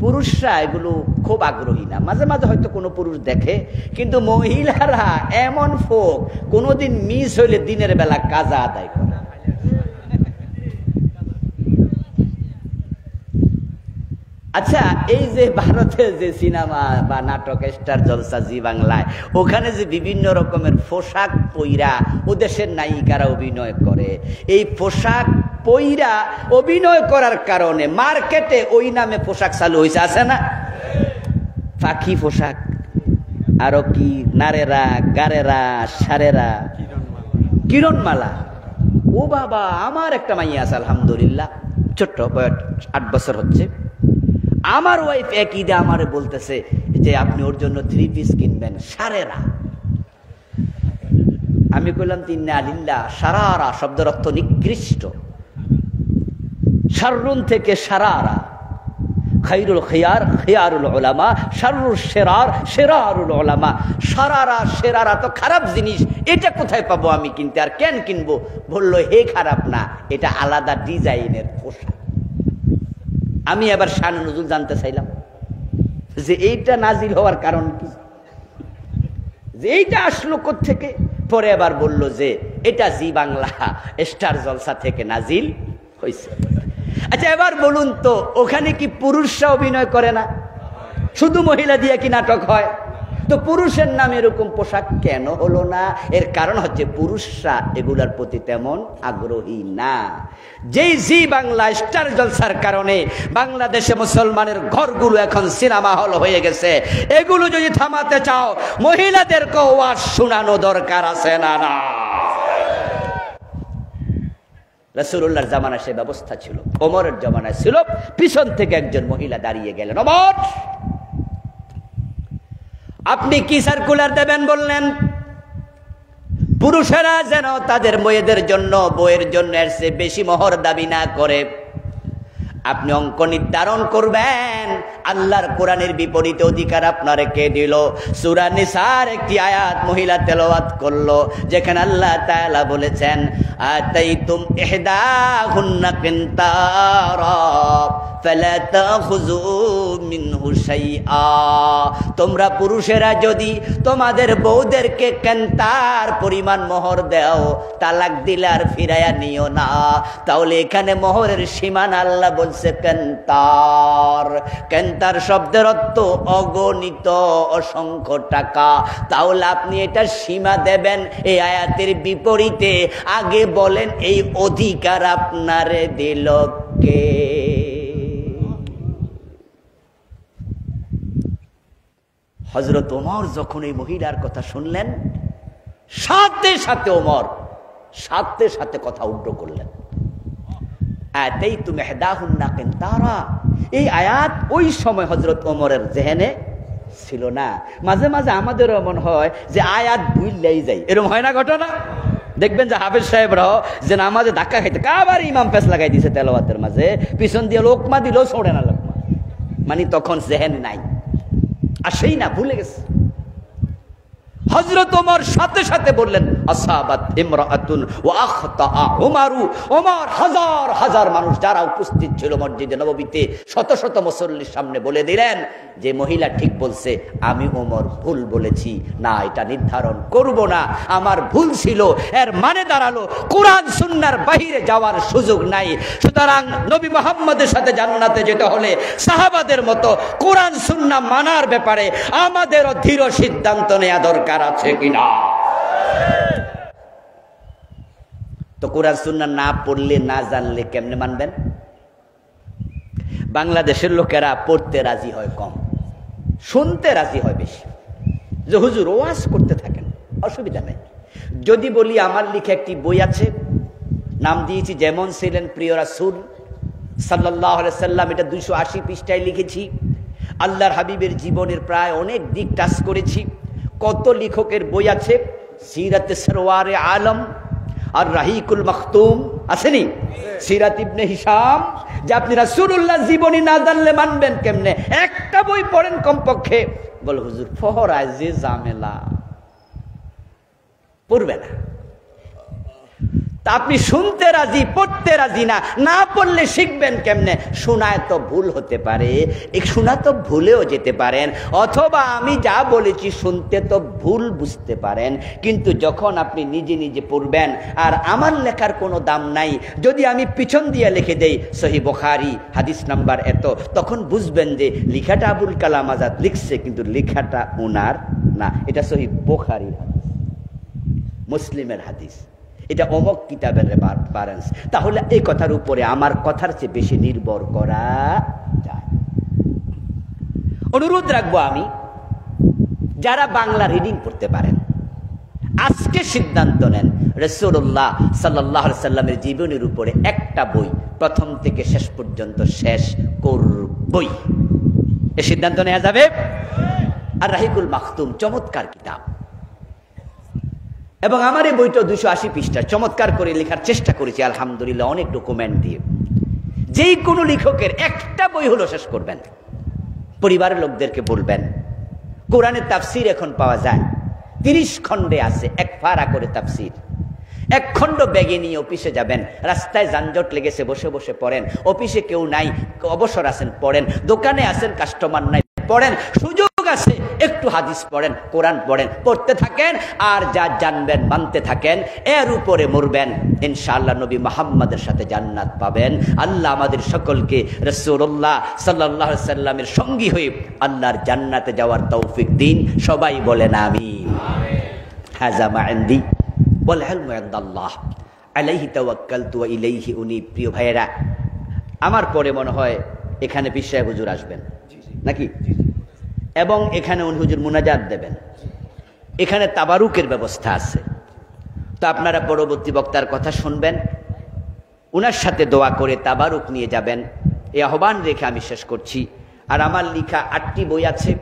পুরুষরা এগুলো খুব আগ্রহী না, মাঝে মাঝে হয়তো কোনো পুরুষ দেখে, কিন্তু মহিলারা এমন ফোক, কোনোদিন মিস হইলে দিনের বেলা কাজা আদায় করে। আচ্ছা, এই যে ভারতে যে সিনেমা বা নাটক স্টার জলসা জি বাংলায়, ওখানে যে বিভিন্ন রকমের পোশাক পইরা ও দেশের নায়িকারা অভিনয় করে, এই পোশাক পইরা অভিনয় করার কারণে মার্কেটে ওই নামে পোশাক চালু হয়েছে, আছে না? পাখি পোশাক, আরো কি নারেরা, গারেরা, সারেরা, কিরণমালা। ও বাবা, আমার একটা মাইয়া আছে আলহামদুলিল্লাহ, ছোট্ট বয়স 8 বছর হচ্ছে। আমার ওয়াইফ এক ঈদে আমারে বলতেছে যে আপনি ওর জন্য 3 পিস কিনবেন, সারেরা। আমি কইলাম তিন্না আলিল্লাহ। সারারা শব্দের অর্থ নিকৃষ্ট, শাররুন থেকে সারারা, খাইরুল খিয়ার খিয়ারুল উলামা, শাররুল শেরার শেরারুল উলামা। সারারা শেরারা তো খারাপ জিনিস, এটা কোথায় পাবো আমি কিনতে, আর কেন কিনবো? বললো হে খারাপ না, এটা আলাদা ডিজাইনের পোশাক। আমি আবার শান নজুল জানতে চাইলাম যে এইটা নাজিল হওয়ার কারণ কি, যে এইটা আসলো কোত্থেকে। পরে আবার বলল যে এটা জি বাংলা স্টার জলসা থেকে নাজিল হয়েছে। আচ্ছা, এবার বলুন তো, ওখানে কি পুরুষরা অভিনয় করে না? শুধু মহিলা দিয়ে কি নাটক হয়? তো পুরুষের নামে এরকম পোশাক কেন হলো না? এর কারণ হচ্ছে পুরুষরা এগুলার প্রতি তেমন আগ্রহী না। যেই জি বাংলা স্টার জলসার কারণে বাংলাদেশে মুসলমানের ঘরগুলো এখন সিনেমা হল হয়ে গেছে। এগুলো যদি থামাতে চাও, মহিলাদেরকে ওয়াজ শোনানো দরকার আছে না? না, রাসূলুল্লাহর জামানায় সে ব্যবস্থা ছিল, ওমরের জামানায় ছিল। পিছন থেকে একজন মহিলা দাঁড়িয়ে গেলেন, ওমর আপনি কি সার্কুলার দেবেন? বললেন পুরুষেরা যেন তাদের মেয়েদের জন্য, বইয়ের জন্য এর চেয়ে বেশি মোহর দাবি না করে। আপনি অঙ্ক নির্ধারণ করবেন আল্লাহর কোরআনের বিপরীতে অধিকার আপনারে কে দিল? সূরা নিসার একটি আয়াত মহিলা তেলাওয়াত করলো, যেখানে আল্লাহ তাআলা বলেছেন আতাইতুম ইহদাহুন্না কিনতারা ফালা তাখুযু মিনহু শাইআ। তোমরা পুরুষেরা যদি তোমাদের বউদেরকে কেনতার পরিমাণ মোহর দাও, তালাক দিলে আর ফিরাইয়া নিও না। তাহলে এখানে মোহরের সীমানা আল্লাহ বলছে কেনতার। কেনতার শব্দের অর্থ অগণিত অসংখ্য টাকা। তাহলে আপনি এটা সীমা দেবেন এই আয়াতের বিপরীতে। আগে বলেন এই অধিকার আপনারে দিল কে? হযরত ওমর যখন এই মহিলার কথা শুনলেন, সাথে সাথে ওমর সাথে সাথে কথা উল্টো করলেন। আতাইতুম ইহদাহুন্না কিনতারা, এই আয়াত ওই সময় হযরত ওমরের জেহেনে ছিল না। মাঝে মাঝে আমাদেরও এমন হয় যে আয়াত ভুললেই যাই, এরকম হয় না ঘটনা? দেখবেন যে হাফেজ সাহেবরাও যে নামাজে ধাক্কা খাইতে কাবার ইমাম পেছ লাগাই দিছে তেলাওয়াতের মাঝে, পিছন দিয়ে লোকমা দিলেও ছোড়ে না লোকমা, মানে তখন জেহেন নাই, আসেই না, ভুলে গেছে। হযরত ওমর সাথে সাথে বললেন আসাবাত ইমরাআতুন ওয়া আখতা উমারু। ওমর হাজার হাজার মানুষ যারা উপস্থিত ছিল মসজিদে নববীতে, শত শত মুসল্লির সামনে বলে দিলেন যে মহিলা ঠিক বলছে, আমি ওমর ভুল বলেছি, না এটা নির্ধারণ করব না, আমার ভুল ছিল। এর মানে দাঁড়ালো কোরআন সুন্নাহর বাইরে যাওয়ার সুযোগ নাই। সুতরাং নবী মুহাম্মদের সাথে জান্নাতে যেতে হলে সাহাবাদের মতো কোরআন সুন্নাহ মানার ব্যাপারে আমাদেরও দৃঢ় সিদ্ধান্ত নেওয়া দরকার আছে কিনা? তো কোরআন সুন্নাহ না পড়লে, না জানলে কেমনে মানবেন? বাংলাদেশের লোকেরা পড়তে রাজি হয় কম, শুনতে রাজি হয় বেশি। যে হুজুর ওয়াজ করতে থাকেন, অসুবিধা নেই। যদি বলি আমার লিখে একটি বই আছে, নাম দিয়েছি যেমন ছিলেন প্রিয় রাসূল সাল্লাল্লাহু আলাইহি সাল্লাম, এটা 280 পৃষ্ঠায় লিখেছি। আল্লাহর হাবিবের জীবনের প্রায় অনেক দিক টাচ করেছি। কত লেখকের বই আছে, সিরাতে সরওয়ারে আলম আর রাহিকুল মাখতুম আসেনি, সিরাত ইবনে হিশাম, যে আপনি রাসূলুল্লাহ জীবনী না জানলে মানবেন কেমনে? একটা বই পড়েন কমপক্ষে। বল হুজুর ফহরায় যে ঝামেলা, পড়বে না। তা আপনি শুনতে রাজি, পড়তে রাজি না, না পড়লে শিখবেন কেমনে? শোনায় তো ভুল হতে পারে, শোনা তো ভুলেও যেতে পারেন, অথবা আমি যা বলেছি শুনতে তো ভুল বুঝতে পারেন। কিন্তু যখন আপনি নিজে নিজে পড়বেন, আর আমার লেখার কোনো দাম নাই, যদি আমি পিছন দিয়ে লিখে দেই সহিহ বুখারী হাদিস নাম্বার এত, তখন বুঝবেন যে লেখাটা আবুল কালাম আজাদ লিখছে, কিন্তু লেখাটা ওনার না, এটা সহিহ বুখারীর হাদিস, মুসলিমের হাদিস, এটা অমক কিতাবের রেফারেন্স। তাহলে এই কথার উপরে আমার কথার চেয়ে বেশি নির্ভর করা যায়। অনুরোধ রাখবো আমি, যারা বাংলা রিডিং করতে পারেন, আজকে সিদ্ধান্ত নেন রাসূলুল্লাহ সাল্লাল্লাহু আলাইহি সাল্লামের জীবনের উপরে একটা বই প্রথম থেকে শেষ পর্যন্ত শেষ করবই। এই সিদ্ধান্ত নেওয়া যাবে। আর রাহিকুল মাখতুম চমৎকার কিতাব, এবং আমার এই বইটা 280 পৃষ্ঠা, চমৎকার করে লেখার চেষ্টা করেছি আলহামদুলিল্লাহ, অনেক ডকুমেন্ট দিয়ে। যেই কোনো লেখকের একটা বই হলো শেষ করবেন, পরিবারের লোকদেরকে বলবেন। কোরআনের তাফসির এখন পাওয়া যায়, 30 খণ্ডে আছে, এক পারা করে তাফসির। এক খণ্ড ব্যাগে নিয়ে অফিসে যাবেন, রাস্তায় যানজট লেগেছে, বসে বসে পড়েন, অফিসে কেউ নাই, অবসর আছেন পড়েন, দোকানে আছেন কাস্টমার নাই পড়েন, সুযোগ আছে একটু হাদিস পড়েন, কোরআন পড়েন, পড়তে থাকেন, আর যা জানবেন মানতে থাকেন, এর উপরে মরবেন, ইনশাআল্লাহ নবী মুহাম্মদের সাথে জান্নাত পাবেন। আল্লাহ আমাদের সকলকে রাসূলুল্লাহ সাল্লাল্লাহু আলাইহি সাল্লামের সঙ্গী হয়ে আল্লাহর জান্নাতে যাওয়ার তৌফিক দিন। সবাই বলেন আমিন। হাযা মা ইনদি ওয়াল ইলমু ইনদাল্লাহ আলাইহি তাওয়াক্কালতু ওয়া ইলাইহি উনীব। প্রিয় ভাইয়েরা, আমার পরে মনে হয় এখানে পীর সাহেব হুজুর আসবেন নাকি, এবং এখানে উনি হুজুর মুনাজাত দেবেন। এখানে তাবারুকের ব্যবস্থা আছে, তো আপনারা পরবর্তী বক্তার কথা শুনবেন, উনার সাথে দোয়া করে তাবারুক নিয়ে যাবেন, এই আহ্বান রেখে আমি শেষ করছি। আর আমার লেখা 8টি বই আছে,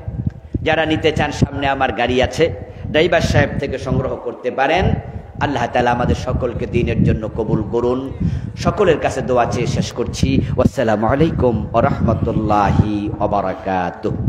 যারা নিতে চান সামনে আমার গাড়ি আছে, ড্রাইভার সাহেব থেকে সংগ্রহ করতে পারেন। আল্লাহ তাআলা আমাদের সকলকে দ্বীনের জন্য কবুল করুন। সকলের কাছে দোয়া চেয়ে শেষ করছি। আসসালামু আলাইকুম ওয়া রাহমাতুল্লাহি ওয়া বারাকাতুহু।